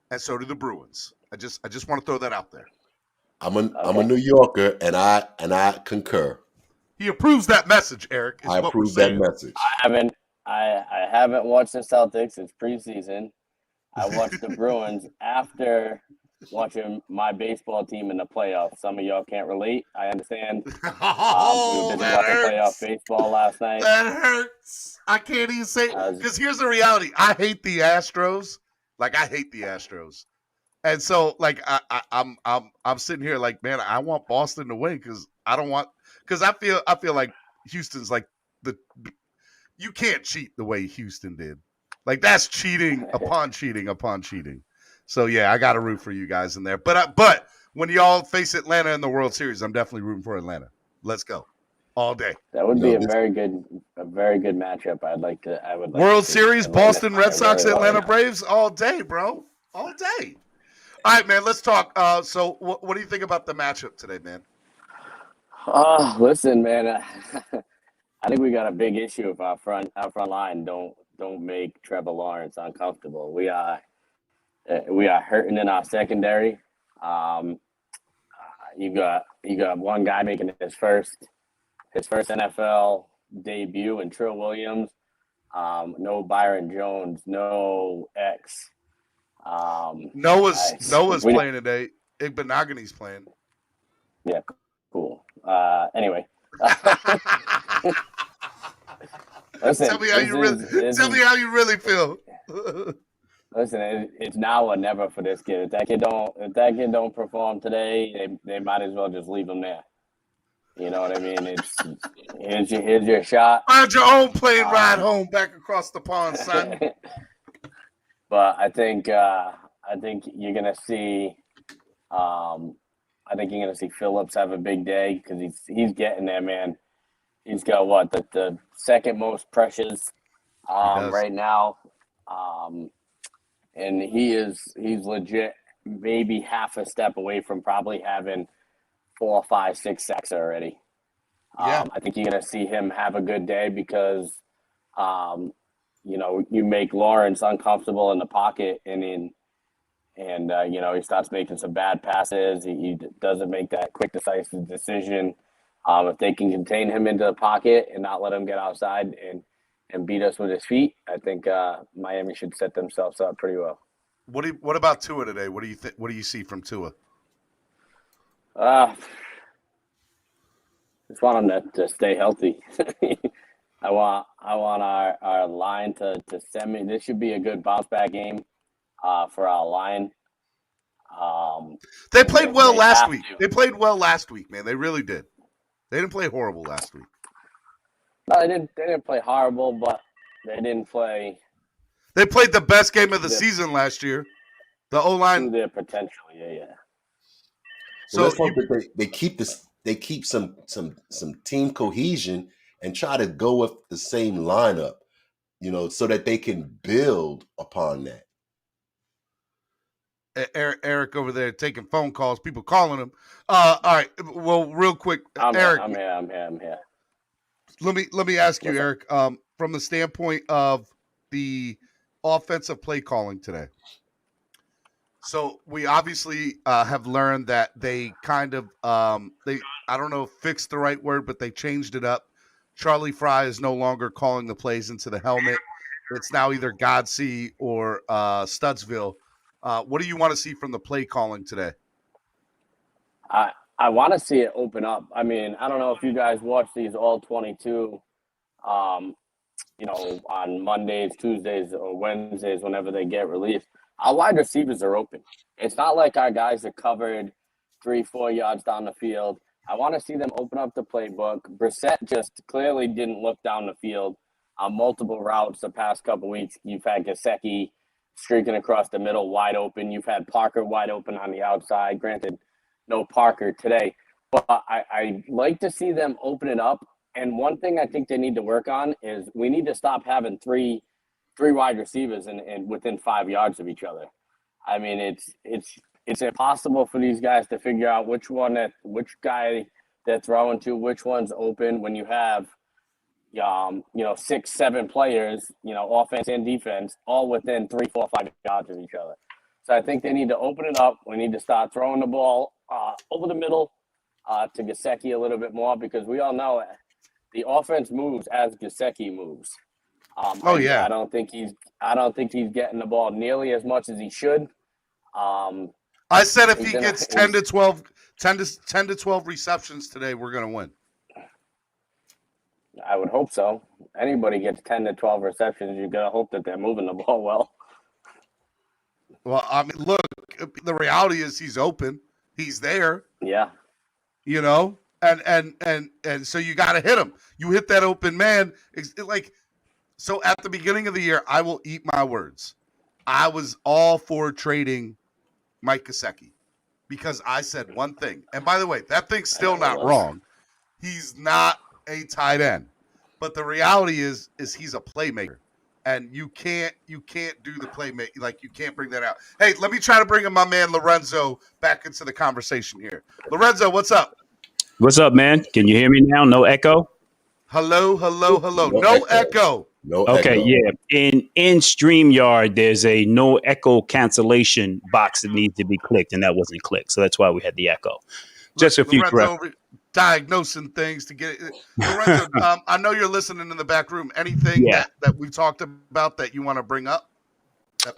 and so do the Bruins. I just want to throw that out there.
I'm a New Yorker, and I concur.
He approves that message, Eric.
I approve that message.
I haven't watched the Celtics. It's preseason. I watched the Bruins after watching my baseball team in the playoffs. Some of y'all can't relate. I understand. We were busy watching playoff baseball last night.
That hurts. I can't even say because here's the reality. I hate the Astros. And so, like, I'm sitting here like, man, I want Boston to win because I feel like Houston's like you can't cheat the way Houston did. Like that's cheating upon cheating upon cheating. So yeah, I got to root for you guys in there. But when y'all face Atlanta in the World Series, I'm definitely rooting for Atlanta. Let's go all day.
That would be a very good matchup. I would like
World
to
Series,
Atlanta,
Boston Red Sox, Atlanta Braves all day, bro. All day. All right, man, let's talk. So what do you think about the matchup today, man?
Listen, man, I think we got a big issue if our front line don't make Trevor Lawrence uncomfortable. We are hurting in our secondary. You got one guy making his first NFL debut in Trill Williams. No Byron Jones, no X.
Noah's playing today. Igbenogany's playing.
Yeah, cool. Anyway. Listen,
tell me how you really feel.
Listen, it's now or never for this kid. If that kid don't perform today, they might as well just leave him there. You know what I mean? It's here's your shot.
Find your own plane ride home back across the pond, son.
But I think you're gonna see. I think you're gonna see Phillips have a big day because he's getting there, man. He's got the second most pressures right now, and he's legit maybe half a step away from probably having 4, 5, 6 sacks already. I think you're gonna see him have a good day because you make Lawrence uncomfortable in the pocket and he starts making some bad passes. He doesn't make that quick, decisive decision. If they can contain him into the pocket and not let him get outside and beat us with his feet, I think Miami should set themselves up pretty well.
What about Tua today? What do you think? What do you see from Tua?
Just want him to stay healthy. I want our line to send me. This should be a good bounce back game for our line.
They played well last week. They played well last week, man. They really did. They didn't play horrible last week.
No, they didn't play horrible, but they didn't play.
They played the best game of the season last year. The O-line.
Their potential, yeah.
So let's hope that they keep this. They keep some team cohesion and try to go with the same lineup, so that they can build upon that.
Eric over there taking phone calls, people calling him. All right. Well, real quick, Eric.
I'm here.
Let me ask you,
What's up?
Eric, from the standpoint of the offensive play calling today. So we obviously have learned that they kind of I don't know if fixed the right word, but they changed it up. Charlie Fry is no longer calling the plays into the helmet. It's now either Godsey or Studsville. What do you want to see from the play calling today?
I want to see it open up. I mean, I don't know if you guys watch these all 22, on Mondays, Tuesdays, or Wednesdays, whenever they get released. Our wide receivers are open. It's not like our guys are covered 3-4 yards down the field. I want to see them open up the playbook. Brissett just clearly didn't look down the field on multiple routes the past couple weeks. You've had Gesicki streaking across the middle wide open. You've had Parker wide open on the outside. Granted, no Parker today. But I like to see them open it up. And one thing I think they need to work on is we need to stop having three wide receivers and within 5 yards of each other. I mean, it's impossible for these guys to figure out which guy they're throwing to, which one's open when you have 6-7 players, offense and defense, all within 3, 4, 5 yards of each other. So I think they need to open it up. We need to start throwing the ball over the middle to Gesicki a little bit more, because we all know the offense moves as Gesicki moves. I don't think he's getting the ball nearly as much as he should.
I said if he gets 10 to 12 receptions today, we're going to win.
I would hope so. Anybody gets 10 to 12 receptions, you're going to hope that they're moving the ball well.
Well, I mean, look, the reality is he's open. He's there.
Yeah.
And so you got to hit him. You hit that open man. So at the beginning of the year, I will eat my words. I was all for trading Mike Gesicki because I said one thing. And by the way, that thing's still not wrong. He's not a tight end. But the reality is he's a playmaker. And you can't do the playmaking. Like, you can't bring that out. Hey, let me try to bring in my man Lorenzo back into the conversation here. Lorenzo, what's up?
What's up, man? Can you hear me now? No echo?
Hello. No echo.
No
okay,
echo.
yeah. In StreamYard, there's a no echo cancellation box that needs to be clicked, and that wasn't clicked. So that's why we had the echo. Just a few corrections.
Diagnosing things to get it. Lorenzo, I know you're listening in the back room. Anything that we've talked about that you want to bring up?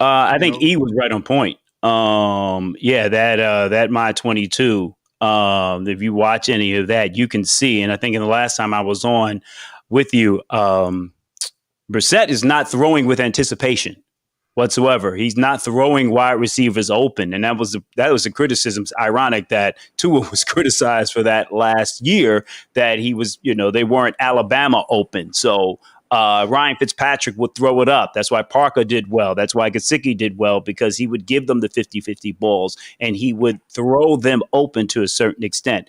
I think E was right on point. That My 22. If you watch any of that, you can see. And I think in the last time I was on with you, Brissett is not throwing with anticipation whatsoever. He's not throwing wide receivers open. And that was the criticism. It's ironic that Tua was criticized for that last year, that he was, they weren't Alabama open. So Ryan Fitzpatrick would throw it up. That's why Parker did well. That's why Gesicki did well, because he would give them the 50-50 balls and he would throw them open to a certain extent.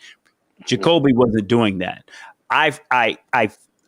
Jacoby wasn't doing that. I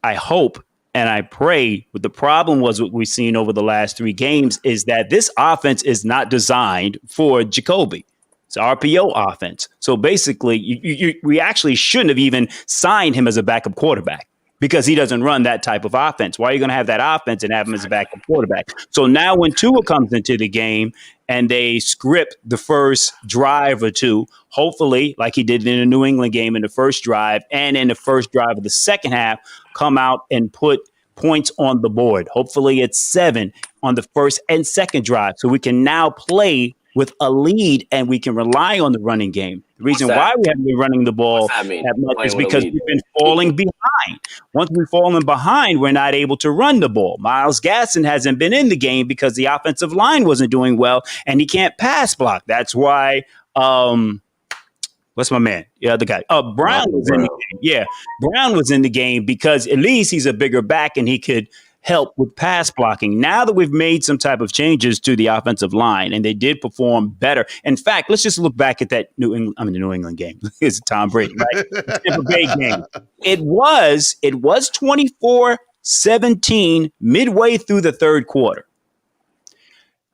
hope and I pray, but the problem was what we've seen over the last 3 games is that this offense is not designed for Jacoby. It's RPO offense. So basically, we actually shouldn't have even signed him as a backup quarterback, because he doesn't run that type of offense. Why are you going to have that offense and have him as a backup quarterback? So now when Tua comes into the game and they script the first drive or two, hopefully, like he did in the New England game in the first drive and in the first drive of the second half, come out and put points on the board. Hopefully it's 7 on the first and second drive, so we can now play with a lead and we can rely on the running game. The reason why we haven't been running the ball that much is because we've been falling behind. Once we've fallen behind, we're not able to run the ball. Myles Gaskin hasn't been in the game because the offensive line wasn't doing well and he can't pass block. That's why what's my man? The other guy. Brown was in the game. Yeah, Brown was in the game because at least he's a bigger back and he could help with pass blocking. Now that we've made some type of changes to the offensive line and they did perform better. In fact, let's just look back at that New England game. It's Tom Brady, right? The Tampa Bay game. It was 24-17 midway through the third quarter.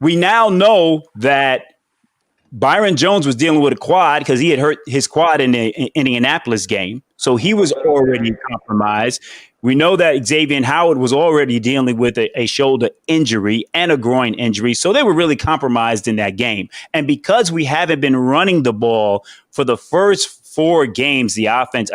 We now know that Byron Jones was dealing with a quad because he had hurt his quad in the Indianapolis game. So he was already compromised. We know that Xavier Howard was already dealing with a shoulder injury and a groin injury. So they were really compromised in that game. And because we haven't been running the ball for the first 4 games, the offense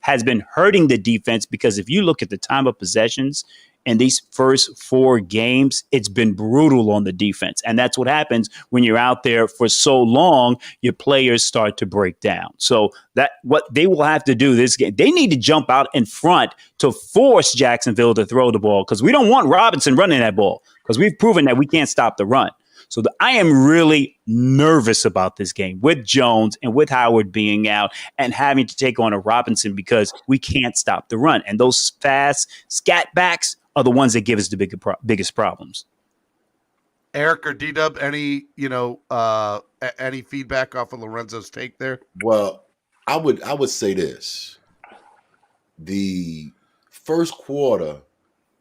has been hurting the defense, because if you look at the time of possessions in these first 4 games, it's been brutal on the defense. And that's what happens when you're out there for so long, your players start to break down. So that what they will have to do this game, they need to jump out in front to force Jacksonville to throw the ball, because we don't want Robinson running that ball, because we've proven that we can't stop the run. So I am really nervous about this game with Jones and with Howard being out and having to take on a Robinson, because we can't stop the run. And those fast scat backs are the ones that give us the biggest problems.
Eric or D-Dub, any feedback off of Lorenzo's take there?
Well, I would say this. The first quarter,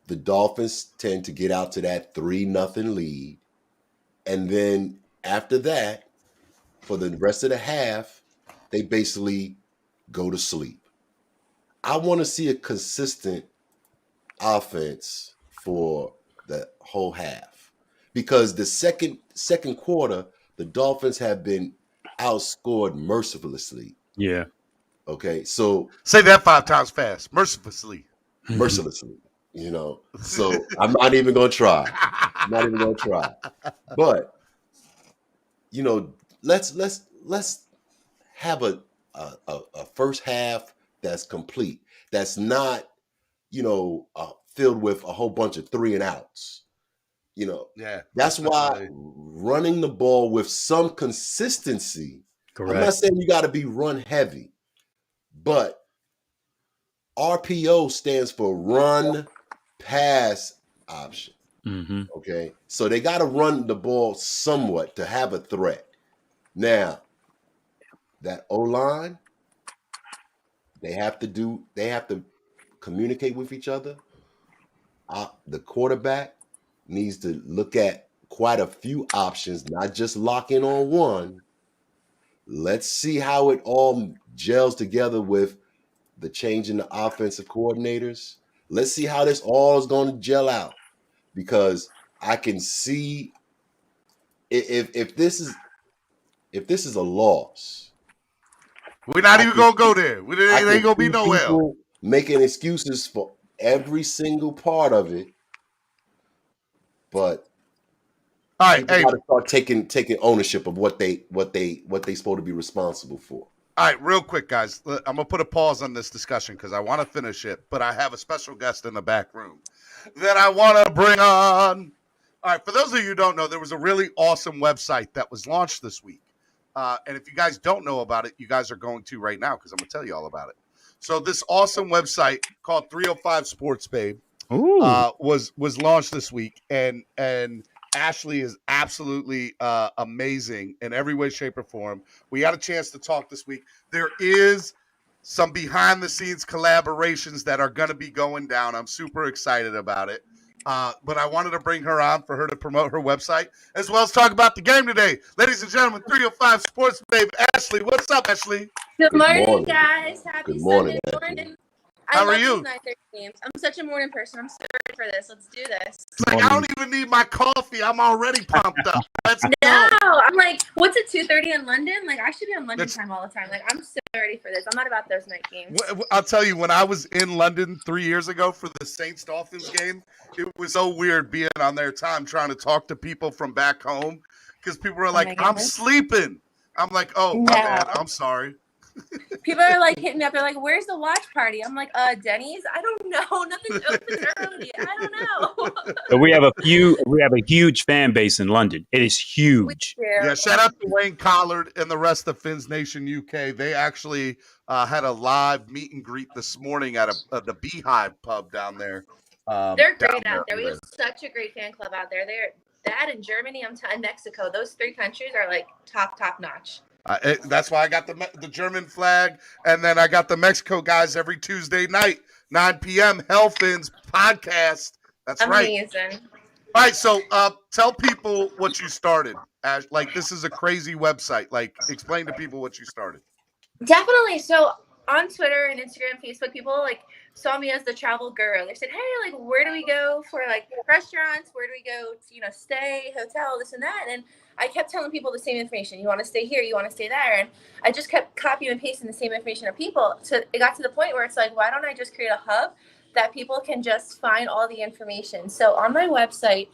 the Dolphins tend to get out to that 3-0 lead. And then after that, for the rest of the half, they basically go to sleep. I want to see a consistent offense for the whole half, because the second quarter, the Dolphins have been outscored mercilessly.
Yeah.
Okay, so
say that 5 times fast. Mercilessly.
So I'm not even gonna try. But let's have a first half that's complete. That's not filled with a whole bunch of 3 and outs.
Yeah.
That's why running the ball with some consistency.
Correct.
I'm not saying you got to be run heavy, but RPO stands for run pass option.
Mm-hmm.
Okay, so they got to run the ball somewhat to have a threat. Now, that O-line, they have to communicate with each other. The quarterback needs to look at quite a few options, not just lock in on one. Let's see how it all gels together with the change in the offensive coordinators. Let's see how this all is going to gel out, because I can see if this is a loss,
we're not even gonna go there. It ain't gonna be no L.
Making excuses for every single part of it, but
all right,
got to start taking ownership of what they supposed to be responsible for.
All right, real quick, guys. I'm going to put a pause on this discussion because I want to finish it, but I have a special guest in the back room that I want to bring on. All right, for those of you who don't know, there was a really awesome website that was launched this week. And if you guys don't know about it, you guys are going to right now, because I'm going to tell you all about it. So this awesome website called 305 Sports Babe was launched this week, and Ashley is absolutely amazing in every way, shape, or form. We had a chance to talk this week. There is some behind-the-scenes collaborations that are going to be going down. I'm super excited about it. But I wanted to bring her on for her to promote her website, as well as talk about the game today. Ladies and gentlemen, 305 Sports Babe, Ashley. What's up, Ashley?
Good morning, guys. Happy
morning,
Sunday morning.
How are you?
9:30 games. I'm such a morning person. I'm so ready for this. Let's do this.
It's like, I don't even need my coffee. I'm already pumped up. Let's go.
I'm like, what's it, 2:30 in London? Like, I should be on London time all the time. Like, I'm so ready for this. I'm not about those night games.
I'll tell you, when I was in London 3 years ago for the Saints-Dolphins game, it was so weird being on their time trying to talk to people from back home, because people were like, I'm sleeping. I'm like, oh, my bad. I'm sorry.
People are like hitting me up. They're like, "Where's the watch party?" I'm like, Denny's. I don't know. Nothing's open early. I don't know.
But we have a huge fan base in London. It is huge.
Yeah, shout out to Wayne Collard and the rest of Fins Nation UK. They actually had a live meet and greet this morning at the Beehive pub down there.
They're great out there. We have such a great fan club out there. That in Germany, and Mexico. Those 3 countries are like top notch.
That's why I got the German flag, and then I got the Mexico guys every Tuesday night, 9 p.m. Hellfins podcast. That's right.
Amazing.
All right, so tell people what you started. Like, this is a crazy website. Like, explain to people what you started.
Definitely. So on Twitter and Instagram, Facebook, people like saw me as the travel guru. They said, "Hey, like, where do we go for like restaurants? Where do we go to, stay, hotel, this and that?" And I kept telling people the same information. You want to stay here, you want to stay there, and I just kept copying and pasting the same information of people. So it got to the point where it's like, why don't I just create a hub that people can just find all the information? So on my website.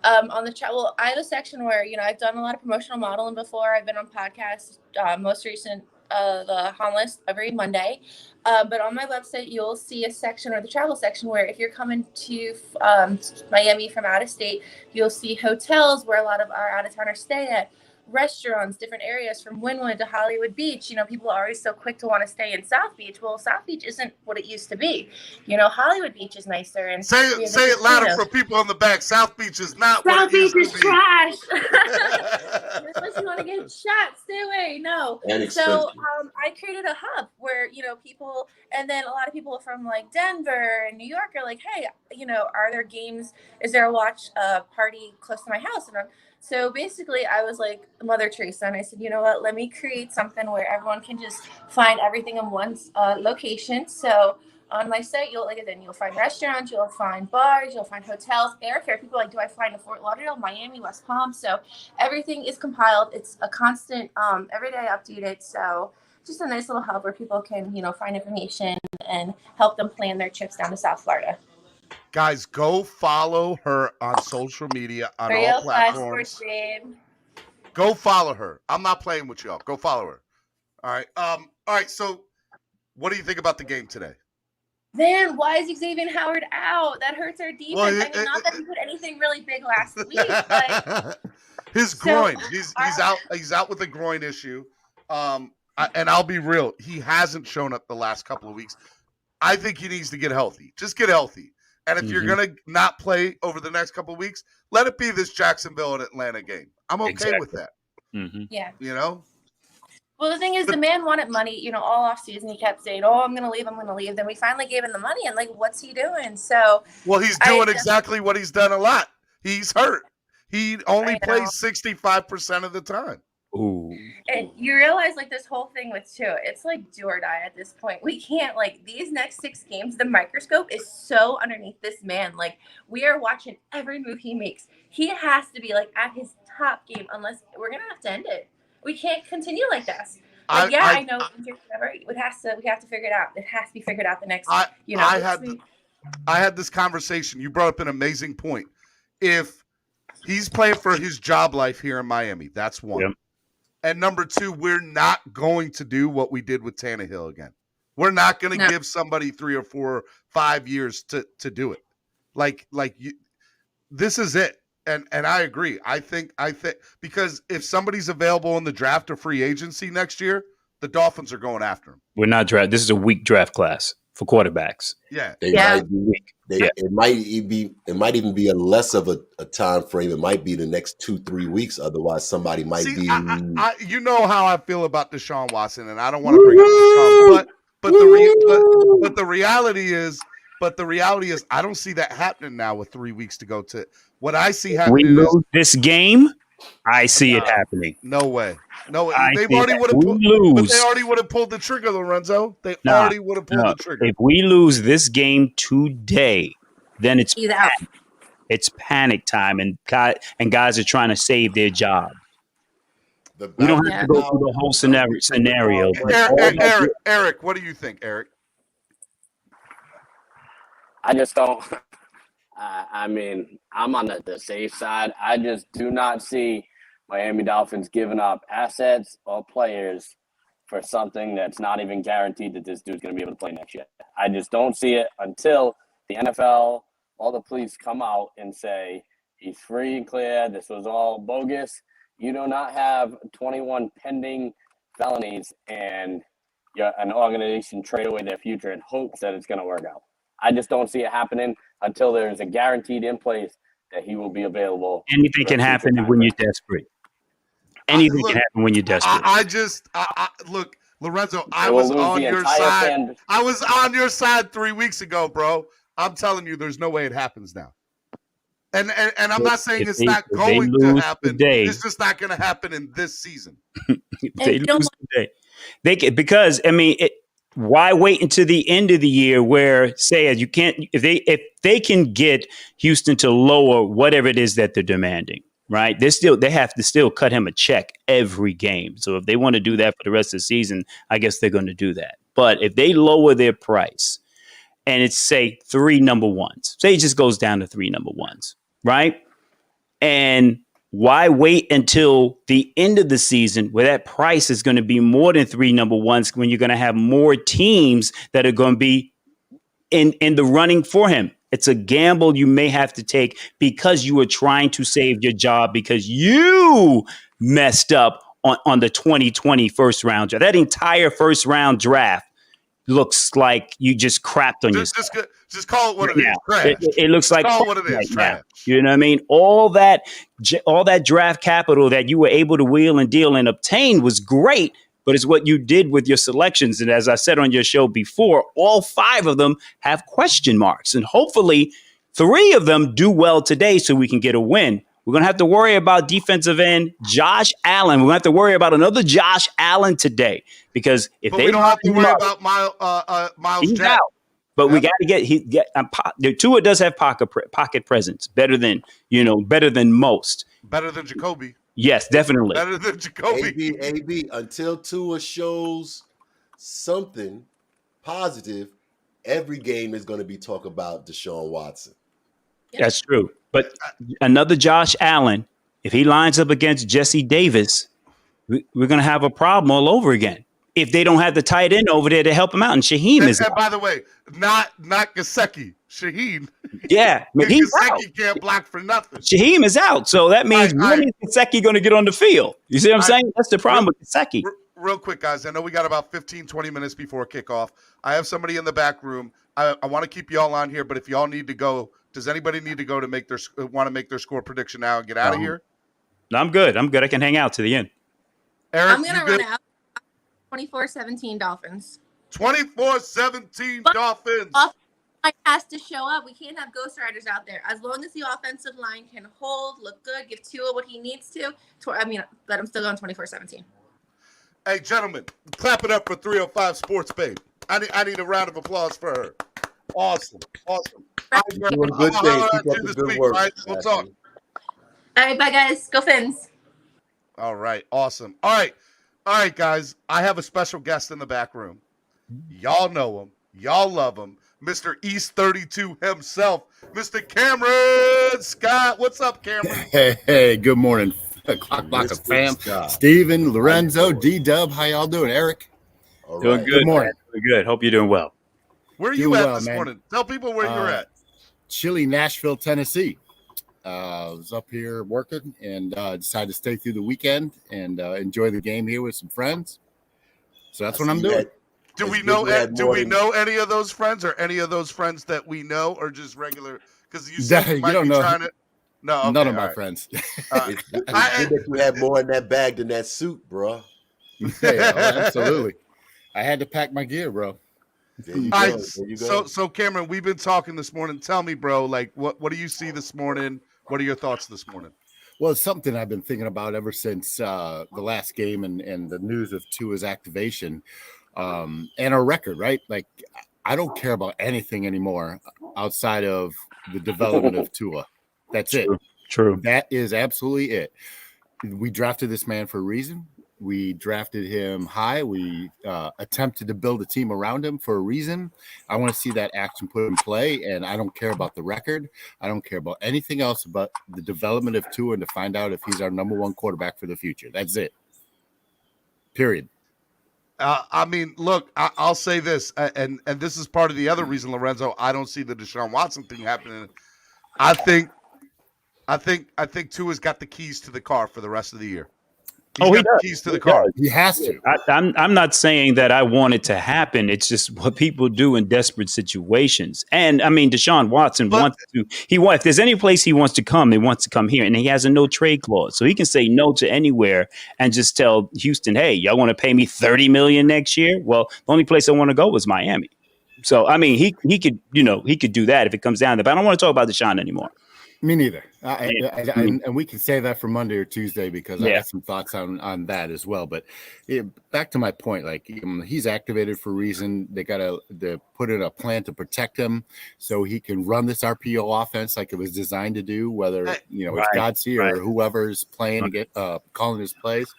On the travel, I have a section where, I've done a lot of promotional modeling before. I've been on podcasts, most recent, the Han List every Monday. But on my website, you'll see a section or the travel section where if you're coming to Miami from out of state, you'll see hotels where a lot of our out of towners stay at, restaurants, different areas from Wynwood to Hollywood Beach. People are always so quick to want to stay in South Beach. Well, South Beach isn't what it used to be. Hollywood Beach is nicer. And
say it louder for people in the back. South Beach is not what it used to be.
South Beach is trash. Unless you want to get shot, stay away. No. So I created a hub where, people, and then a lot of people from like Denver and New York are like, hey, are there games? Is there a watch party close to my house? And so basically, I was like Mother Teresa, and I said, you know what? Let me create something where everyone can just find everything in one location. So on my site, you'll find restaurants, you'll find bars, you'll find hotels, airfare. People are like, do I fly to Fort Lauderdale, Miami, West Palm? So everything is compiled. It's a constant, everyday updated. So just a nice little hub where people can, find information and help them plan their trips down to South Florida.
Guys, go follow her on social media on all platforms. Go follow her. I'm not playing with y'all. Go follow her. All right. All right. So, what do you think about the game today?
Man, why is Xavier Howard out? That hurts our defense. Well, not that he did anything really big last week, but
his groin. He's out. He's out with a groin issue. And I'll be real. He hasn't shown up the last couple of weeks. I think he needs to get healthy. Just get healthy. And if you're going to not play over the next couple of weeks, let it be this Jacksonville and Atlanta game. I'm okay with that.
Mm-hmm.
Yeah. Well, the thing is, the man wanted money, all off season. He kept saying, oh, I'm going to leave. I'm going to leave. Then we finally gave him the money. And, what's he doing? So,
well, he's doing exactly what he's done a lot. He's hurt. He only plays 65% of the time.
Ooh.
And you realize this whole thing with Tua, it's do or die at this point. We can't these next 6 games, the microscope is so underneath this man. We are watching every move he makes. He has to be at his top game, unless we're gonna have to end it. We can't continue like this. I know we have to figure it out. It has to be figured out the next
I had this conversation. You brought up an amazing point. If he's playing for his job life here in Miami, that's one. Yep. And number 2, we're not going to do what we did with Tannehill again. We're not going to give somebody 3 or 4 or 5 years to do it. This is it. And I agree. I think because if somebody's available in the draft or free agency next year, the Dolphins are going after him.
We're not draft. This is a weak draft class for quarterbacks.
Yeah.
It might even be a less of a time frame. It might be the next 2-3 weeks. Otherwise, somebody might be.
You know how I feel about Deshaun Watson, and I don't want to bring up Deshaun, but the reality is, I don't see that happening now with 3 weeks to go. To what I see happening,
we lose this game. I see it happening.
No way. No, they already would have pulled the trigger, Lorenzo. They already would have pulled the trigger.
If we lose this game today, then it's panic. It's panic time, and guys are trying to save their job. We don't have to go through the whole scenario.
Eric, what do you think, Eric?
I just don't. I'm on the safe side. I just do not see Miami Dolphins giving up assets or players for something that's not even guaranteed that this dude's going to be able to play next year. I just don't see it until the NFL, all the police come out and say he's free and clear. This was all bogus. You do not have 21 pending felonies and an organization trade away their future in hopes that it's going to work out. I just don't see it happening until there's a guaranteed in place that he will be available.
Anything can happen when you're desperate. Anything can happen when you're desperate.
Look, Lorenzo, I was on your side. I was on your side 3 weeks ago, bro. I'm telling you, there's no way it happens now. And I'm not saying it's not
if they
going to
lose
happen.
today,
It's just not going to happen in this season.
if they lose today, they can, because I mean, why wait until the end of the year where, say, you can't, if they can get Houston to lower whatever it is that they're demanding, right? They have to still cut him a check every game. So if they want to do that for the rest of the season, I guess they're going to do that. But if they lower their price and it's, say, 3 number ones, say it just goes down to 3 number ones, right? And why wait until the end of the season where that price is going to be more than 3 number ones when you're going to have more teams that are going to be in the running for him? It's a gamble you may have to take because you were trying to save your job because you messed up on the 2020 first round draft. That entire first round draft looks like you just crapped on yourself.
Just call it what it is. Trash.
It looks like
call it what it is.
Right
Trash.
now. You know what I mean? All that draft capital that you were able to wheel and deal and obtain was great, but it's what you did with your selections. And as I said on your show before, all 5 of them have question marks, and hopefully 3 of them do well today so we can get a win. We're going to have to worry about defensive end Josh Allen. We're going to have to worry about another Josh Allen today because if they
we don't have to worry about Miles Jack.
Out. But we got to get Tua does have pocket presence better than most.
Better than Jacoby.
Yes, definitely.
Better than Jacoby.
AB, until Tua shows something positive, every game is going to be talk about Deshaun Watson.
That's true. But another Josh Allen, if he lines up against Jesse Davis, we're going to have a problem all over again. If they don't have the tight end over there to help him out, and Shaheem is out.
By the way, not Gesicki, Shaheem.
Yeah, he's out.
Gesicki can't block for nothing.
Shaheem is out, so that means when is Gesicki going to get on the field? You see what I'm saying? That's the problem with Gesicki.
Real quick, guys, I know we got about 15, 20 minutes before kickoff. I have somebody in the back room. I want to keep y'all on here, but if y'all need to go, does anybody need to go to make their score prediction now and get out of here?
No, I'm good. I can hang out to the end.
Eric,
I'm going to run out. 24-17 Dolphins.
24-17 Dolphins.
Line has to show up. We can't have ghost riders out there. As long as the offensive line can hold, look good, give Tua what he needs to. But I'm still going 24-17.
Hey, gentlemen, clap it up for 305 Sports Babe. I need a round of applause for her. Awesome.
Doing good thing. Keep up the good work.
Right? We'll talk.
All right, bye, guys. Go Fins.
All right, awesome. All right, guys. I have a special guest in the back room. Y'all know him. Y'all love him. Mr. East 32 himself, Mr. Cameron Scott. What's up, Cameron?
Hey, good morning, Clock Blocker fam. Steven, Lorenzo, D-Dub, how y'all doing? Eric?
All
Doing
right.
good. Doing good. Hope you're doing well.
Where are you at this morning? Tell people where you're at.
Chilly, Nashville, Tennessee. I was up here working and decided to stay through the weekend and enjoy the game here with some friends. So that's what I'm doing.
Do we know any of those friends, or any of those friends that we know, or just regular? Because you said you don't know. No, okay,
none of my friends.
It's good that you had more in that bag than that suit, bro.
Yeah, absolutely. I had to pack my gear, bro.
There you go. There you go.
So Cameron, we've been talking this morning. Tell me, bro, like what do you see this morning? What are your thoughts this morning?
Well, it's something I've been thinking about ever since the last game and the news of Tua's activation and our record, right? Like, I don't care about anything anymore outside of the development of Tua. That's it.
True.
That is absolutely it. We drafted this man for a reason. We drafted him high. We attempted to build a team around him for a reason. I want to see that action put in play, and I don't care about the record. I don't care about anything else but the development of Tua and to find out if he's our number one quarterback for the future. That's it. Period.
I mean, look, I'll say this, and this is part of the other reason, Lorenzo, I don't see the Deshaun Watson thing happening. I think Tua's got the keys to the car for the rest of the year. He does. Keys to the car.
He has to.
I'm not saying that I want it to happen. It's just what people do in desperate situations. And I mean, Deshaun Watson wants to. If there's any place he wants to come, he wants to come here, and he has a no trade clause, so he can say no to anywhere and just tell Houston, "Hey, y'all want to pay me $30 million next year?" Well, the only place I want to go is Miami. So I mean, he could do that if it comes down to. But I don't want to talk about Deshaun anymore.
Me neither.
Yeah.
And we can say that for Monday or Tuesday because I
Yeah.
got some thoughts on that as well. But back to my point, like he's activated for a reason. They got to put in a plan to protect him so he can run this RPO offense like it was designed to do. Whether it's Godsey or whoever's playing to get calling his plays.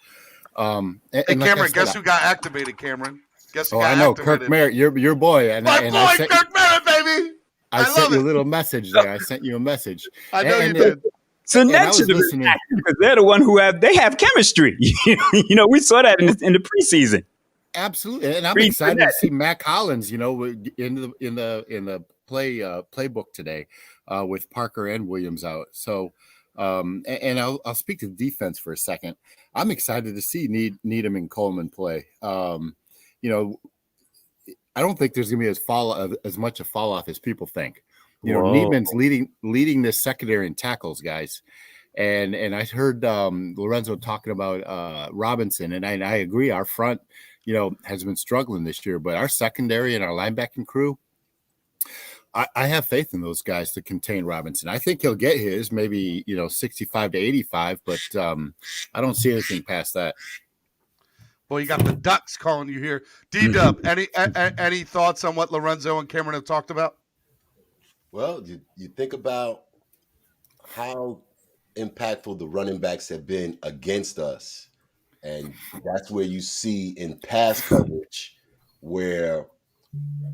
Hey,
and like
Cameron, guess who got activated? Cameron, guess who got
I know
activated?
Kirk Merritt, your boy, and
My boy, Kirk Merritt, baby.
I sent you a little message there. I sent you a message.
I know you did.
So next should have been because they're the one who have chemistry. We saw that in the preseason.
Absolutely, and I'm excited to see Matt Collins. In the playbook today with Parker and Williams out. So, and I'll speak to the defense for a second. I'm excited to see Needham and Coleman play. I don't think there's going to be as much a fall off as people think. Needham's leading this secondary in tackles, guys. And I heard Lorenzo talking about Robinson, and I agree. Our front, has been struggling this year, but our secondary and our linebacking crew, I have faith in those guys to contain Robinson. I think he'll get his maybe 65 to 85, but I don't see anything past that.
Well, you got the Ducks calling you here. D-Dub, any thoughts on what Lorenzo and Cameron have talked about?
Well, you think about how impactful the running backs have been against us. And that's where you see in pass coverage where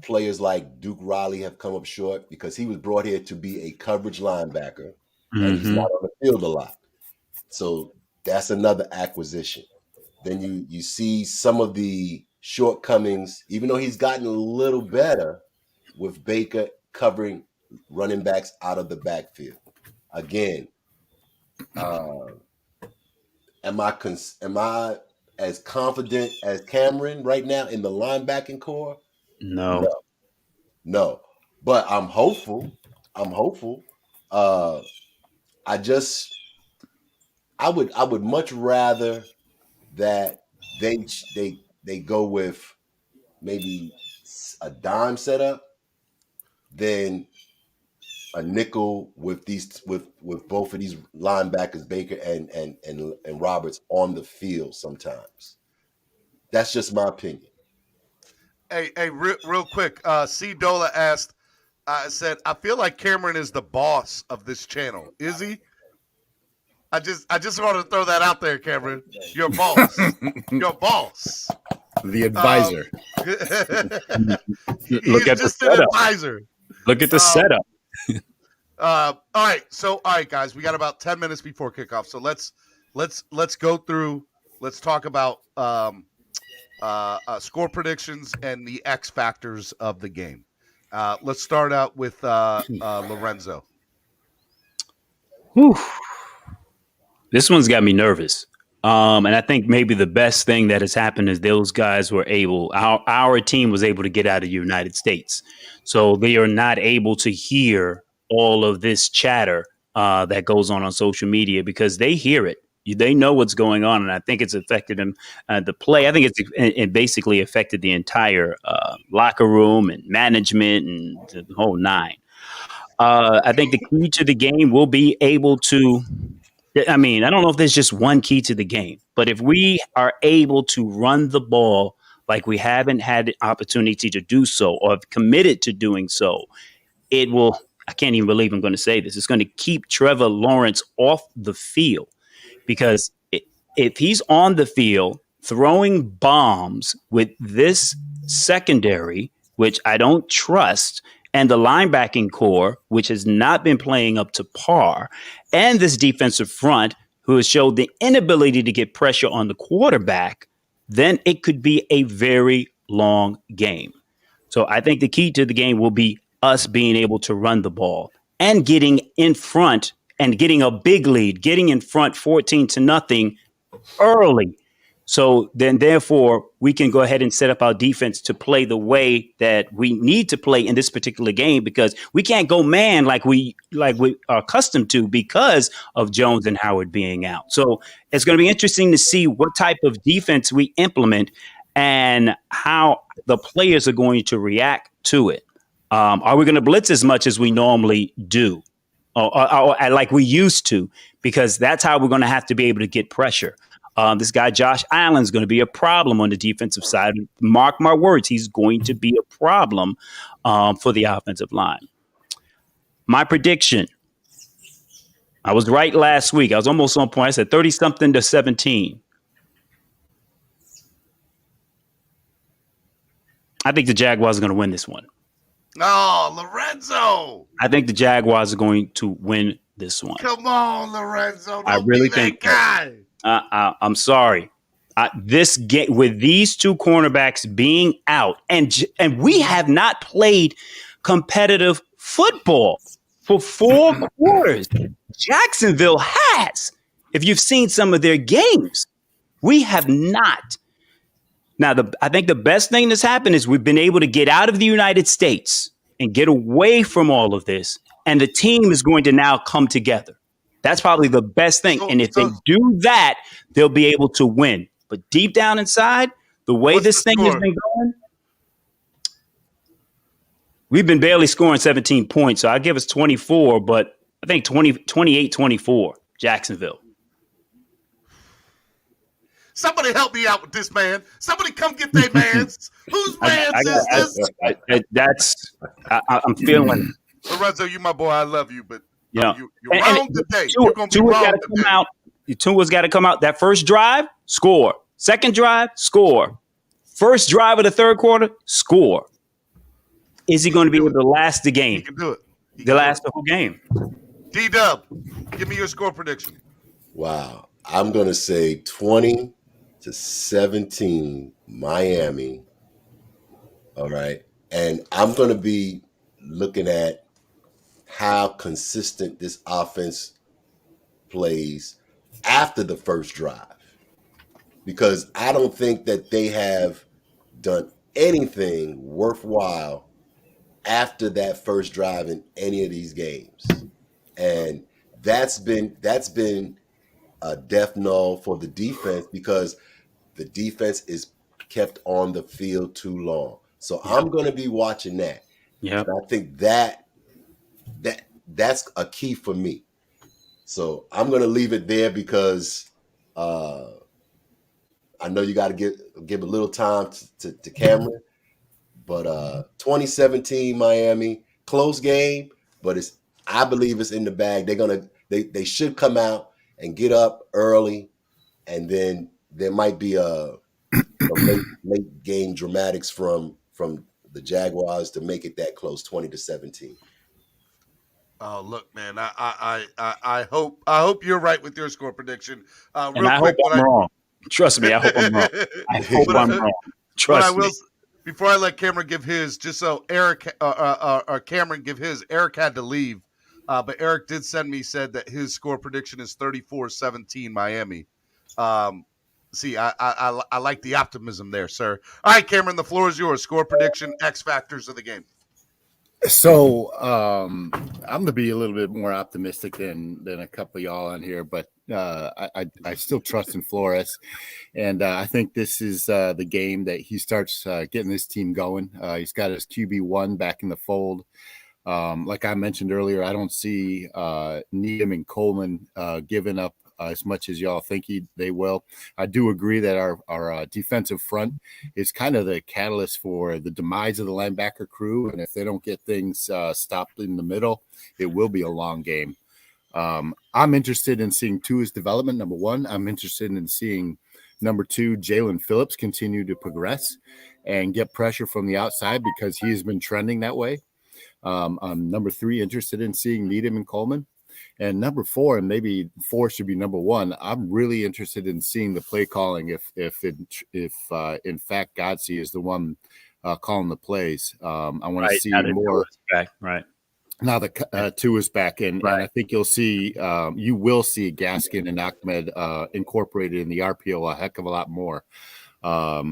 players like Duke Riley have come up short because he was brought here to be a coverage linebacker, and he's not on the field a lot. So that's another acquisition. Then you see some of the shortcomings, even though he's gotten a little better with Baker covering running backs out of the backfield. Again, am I as confident as Cameron right now in the linebacking core?
No.
But I'm hopeful. I would much rather that they go with maybe a dime setup than a nickel with both of these linebackers, Baker and Roberts, on the field sometimes. That's just my opinion.
Hey, real quick. C. Dola asked, said, I feel like Cameron is the boss of this channel. Is he? I just want to throw that out there, Cameron. You're boss. You're boss.
The advisor.
Look at
just
the setup.
An advisor.
Look at the setup.
All right, guys, we got about 10 minutes before kickoff. So let's go through. Let's talk about score predictions and the X factors of the game. Let's start out with Lorenzo.
Whew. This one's got me nervous. And I think maybe the best thing that has happened is those guys were able, our team was able to get out of the United States. So they are not able to hear all of this chatter that goes on social media because they hear it. They know what's going on. And I think it's affected them, the play. I think it basically affected the entire locker room and management and the whole nine. I think the key to the game will be able to, I don't know if there's just one key to the game, but if we are able to run the ball like we haven't had the opportunity to do so or have committed to doing so, it will, I can't even believe I'm going to say this, it's going to keep Trevor Lawrence off the field because if he's on the field throwing bombs with this secondary, which I don't trust, and the linebacking core, which has not been playing up to par, and this defensive front, who has showed the inability to get pressure on the quarterback, then it could be a very long game. So I think the key to the game will be us being able to run the ball and getting in front and getting a big lead, getting in front 14-0 early. So then, therefore, we can go ahead and set up our defense to play the way that we need to play in this particular game because we can't go man like we are accustomed to because of Jones and Howard being out. So it's going to be interesting to see what type of defense we implement and how the players are going to react to it. Are we going to blitz as much as we normally do? or like we used to, because that's how we're going to have to be able to get pressure. This guy, Josh Allen's going to be a problem on the defensive side. Mark my words, he's going to be a problem for the offensive line. My prediction, I was right last week. I was almost on point. I said 30-something to 17. I think the Jaguars are going to win this one.
Oh, Lorenzo.
I think the Jaguars are going to win this one.
Come on, Lorenzo. Don't
I really
be
think
that guy.
I'm sorry. This game with these two cornerbacks being out, and we have not played competitive football for 4 quarters. Jacksonville has. If you've seen some of their games, we have not. Now, I think the best thing that's happened is we've been able to get out of the United States and get away from all of this, and the team is going to now come together. That's probably the best thing. And if they do that, they'll be able to win. But deep down inside, the way this thing has been going, we've been barely scoring 17 points. So I give us 24, but I think 28-24, Jacksonville.
Somebody help me out with this, man. Somebody come get their mans. Whose mans is this?
I'm feeling.
Lorenzo, you my boy. I love you, but
yeah,
you're wrong today. You're going to be wrong today.
Tua's got to come out. That first drive, score. Second drive, score. First drive of the third quarter, score. Is he going to be able to last the game?
He can do it.
The whole game.
D-Dub, give me your score prediction.
Wow. I'm going to say 20-17 Miami. All right. And I'm going to be looking at how consistent this offense plays after the first drive, because I don't think that they have done anything worthwhile after that first drive in any of these games. And that's been a death knell for the defense, because the defense is kept on the field too long. So I'm going to be watching that.
Yeah.
I think that's a key for me. So I'm going to leave it there, because I know you got to give a little time to Cameron. But 2017 Miami, close game, but I believe it's in the bag. They should come out and get up early, and then there might be a late game dramatics from the Jaguars to make it that close, 20-17.
Oh, look, man! I hope you're right with your score prediction.
And I hope I'm wrong. Trust me, I hope I'm wrong. I hope I'm wrong. Trust me.
Before I let Cameron give his, just so Eric or Cameron give his, Eric had to leave, but Eric did said that his score prediction is 34-17 Miami. See, I like the optimism there, sir. All right, Cameron, the floor is yours. Score prediction, X factors of the game.
So I'm going to be a little bit more optimistic than a couple of y'all on here, but I still trust in Flores, and I think this is the game that he starts getting this team going. He's got his QB1 back in the fold. Like I mentioned earlier, I don't see Needham and Coleman giving up as much as y'all think they will. I do agree that our defensive front is kind of the catalyst for the demise of the linebacker crew, and if they don't get things stopped in the middle, it will be a long game. I'm interested in seeing Tua's development, number one. I'm interested in seeing, number two, Jalen Phillips continue to progress and get pressure from the outside, because he has been trending that way. I'm, number three, interested in seeing Needham and Coleman. And number four, and maybe four should be number one, I'm really interested in seeing the play calling if in fact Godsey is the one calling the plays. I want to see more.
Back. Right.
Now the Tua is back, and I think you will see Gaskin and Ahmed incorporated in the RPO a heck of a lot more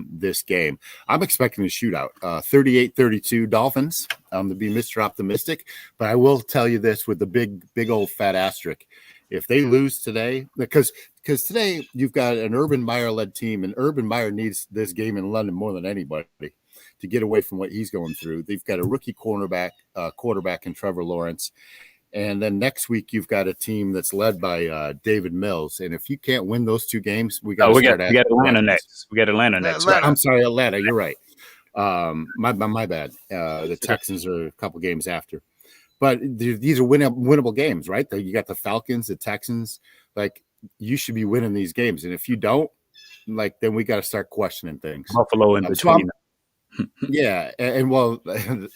this game. I'm expecting a shootout, 38-32 Dolphins. To be Mr. Optimistic, but I will tell you this with the big old fat asterisk: if they lose today, because today you've got an Urban Meyer-led team, and Urban Meyer needs this game in London more than anybody to get away from what he's going through. They've got a rookie quarterback in Trevor Lawrence, And then next week, you've got a team that's led by David Mills. And if you can't win those 2 games, we got to start
we got Atlanta next. We got Atlanta next.
Atlanta.
I'm sorry, Atlanta. You're right. My bad. The Texans are a couple games after. But these are winnable games, right? You got the Falcons, the Texans. Like, you should be winning these games. And if you don't, like, then we got to start questioning things.
Buffalo in between.
Yeah. And well,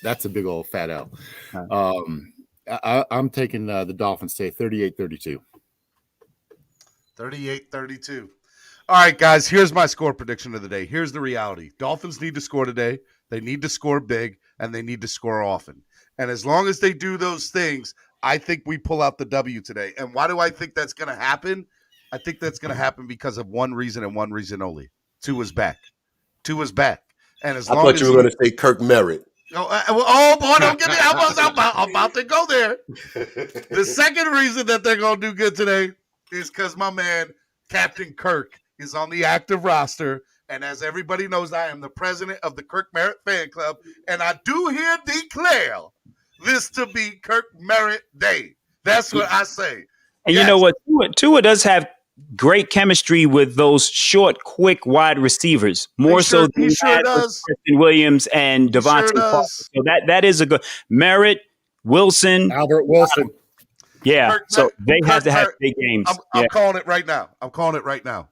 that's a big old fat L. I'm taking the Dolphins today, 38-32.
38-32. All right, guys, here's my score prediction of the day. Here's the reality. Dolphins need to score today. They need to score big, and they need to score often. And as long as they do those things, I think we pull out the W today. And why do I think that's going to happen? I think that's going to happen because of one reason and one reason only. Tua's back. Tua's back. And as
I
long
thought
as
you were going to say Kirk Merritt.
Oh, boy, don't get me. I'm about to go there. The second reason that they're going to do good today is because my man, Captain Kirk, is on the active roster. And as everybody knows, I am the president of the Kirk Merritt fan club. And I do here declare this to be Kirk Merritt Day. That's what I say.
And you know what? Tua does have great chemistry with those short, quick, wide receivers. More so than
he sure does.
Preston Williams and Devontae Parker. So that is a good Merritt, Wilson,
Albert Wilson.
Yeah.
Kirk
so they have to have
Merritt.
big games.
I'm calling it right now.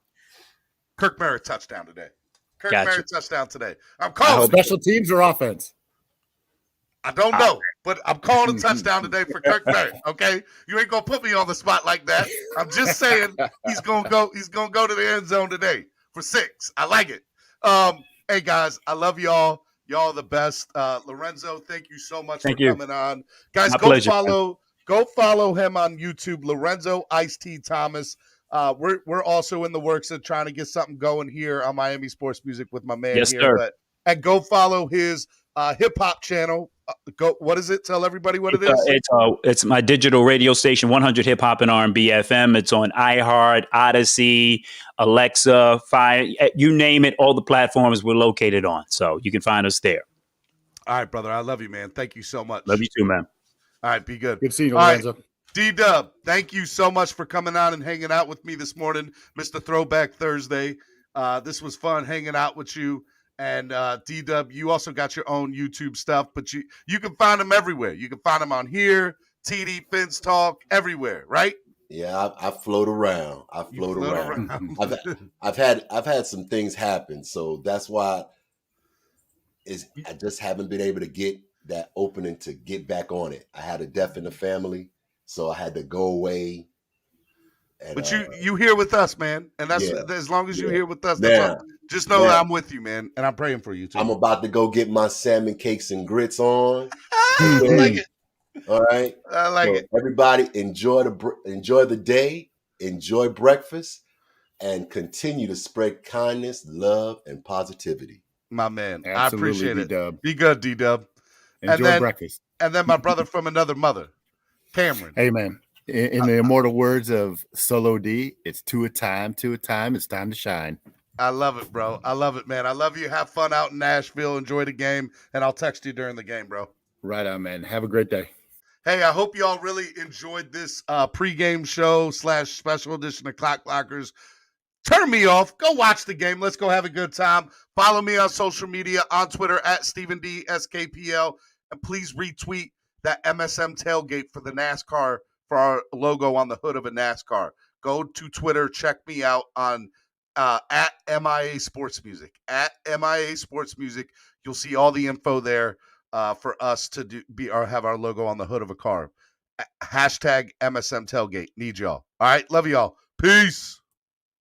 Kirk Merritt touchdown today. Merritt touchdown today. I'm calling
special teams or offense.
I don't know, but I'm calling a touchdown today for Kirk Merritt. Okay, you ain't gonna put me on the spot like that. I'm just saying he's gonna go to the end zone today for 6. I like it. Hey guys, I love y'all. Y'all are the best. Lorenzo, thank you so much for coming on. Guys, go follow him on YouTube, Lorenzo Ice T Thomas. We're also in the works of trying to get something going here on Miami Sports Music with my man here.
Sir.
And go follow his hip hop channel. What is it? Tell everybody what it is.
It's my digital radio station, 100 Hip Hop and R&B FM. It's on iHeart, Odyssey, Alexa, Fire, you name it. All the platforms we're located on, so you can find us there.
All right, brother. I love you, man. Thank you so much.
Love you too, man.
All right, be good.
Good seeing you, Lorenzo.
Right. D-Dub, thank you so much for coming on and hanging out with me this morning, Mr. Throwback Thursday. This was fun hanging out with you. And D-Dub, you also got your own YouTube stuff, but you can find them everywhere. You can find them on here, TD Fins Talk, everywhere, right?
Yeah, I float around. I've had some things happen, so that's why I just haven't been able to get that opening to get back on it. I had a death in the family, so I had to go away. And,
but you here with us, man, and that's as long as you're here with us. That's just know that I'm with you, man, and I'm praying for you too.
I'm about to go get my salmon cakes and grits on.
I like it.
All right,
I like it.
Everybody, enjoy the day, enjoy breakfast, and continue to spread kindness, love, and positivity.
My man,
Absolutely,
I appreciate it.
D-Dub.
Be good, D-Dub.
Enjoy breakfast.
And then my brother from another mother, Cameron.
Hey, man. In the immortal words of Solo D, it's to a time. It's time to shine.
I love it, bro. I love it, man. I love you. Have fun out in Nashville. Enjoy the game, and I'll text you during the game, bro.
Right on, man. Have a great day.
Hey, I hope y'all really enjoyed this pregame show / special edition of Clock Blockers. Turn me off. Go watch the game. Let's go have a good time. Follow me on social media, on Twitter at Stephen D SKPL, and please retweet that MSM tailgate for the NASCAR, for our logo on the hood of a NASCAR. Go to Twitter. Check me out on at MIA Sports Music. At MIA Sports Music. You'll see all the info there for us to have our logo on the hood of a car. Hashtag MSM Tailgate. Need y'all. All right. Love y'all. Peace.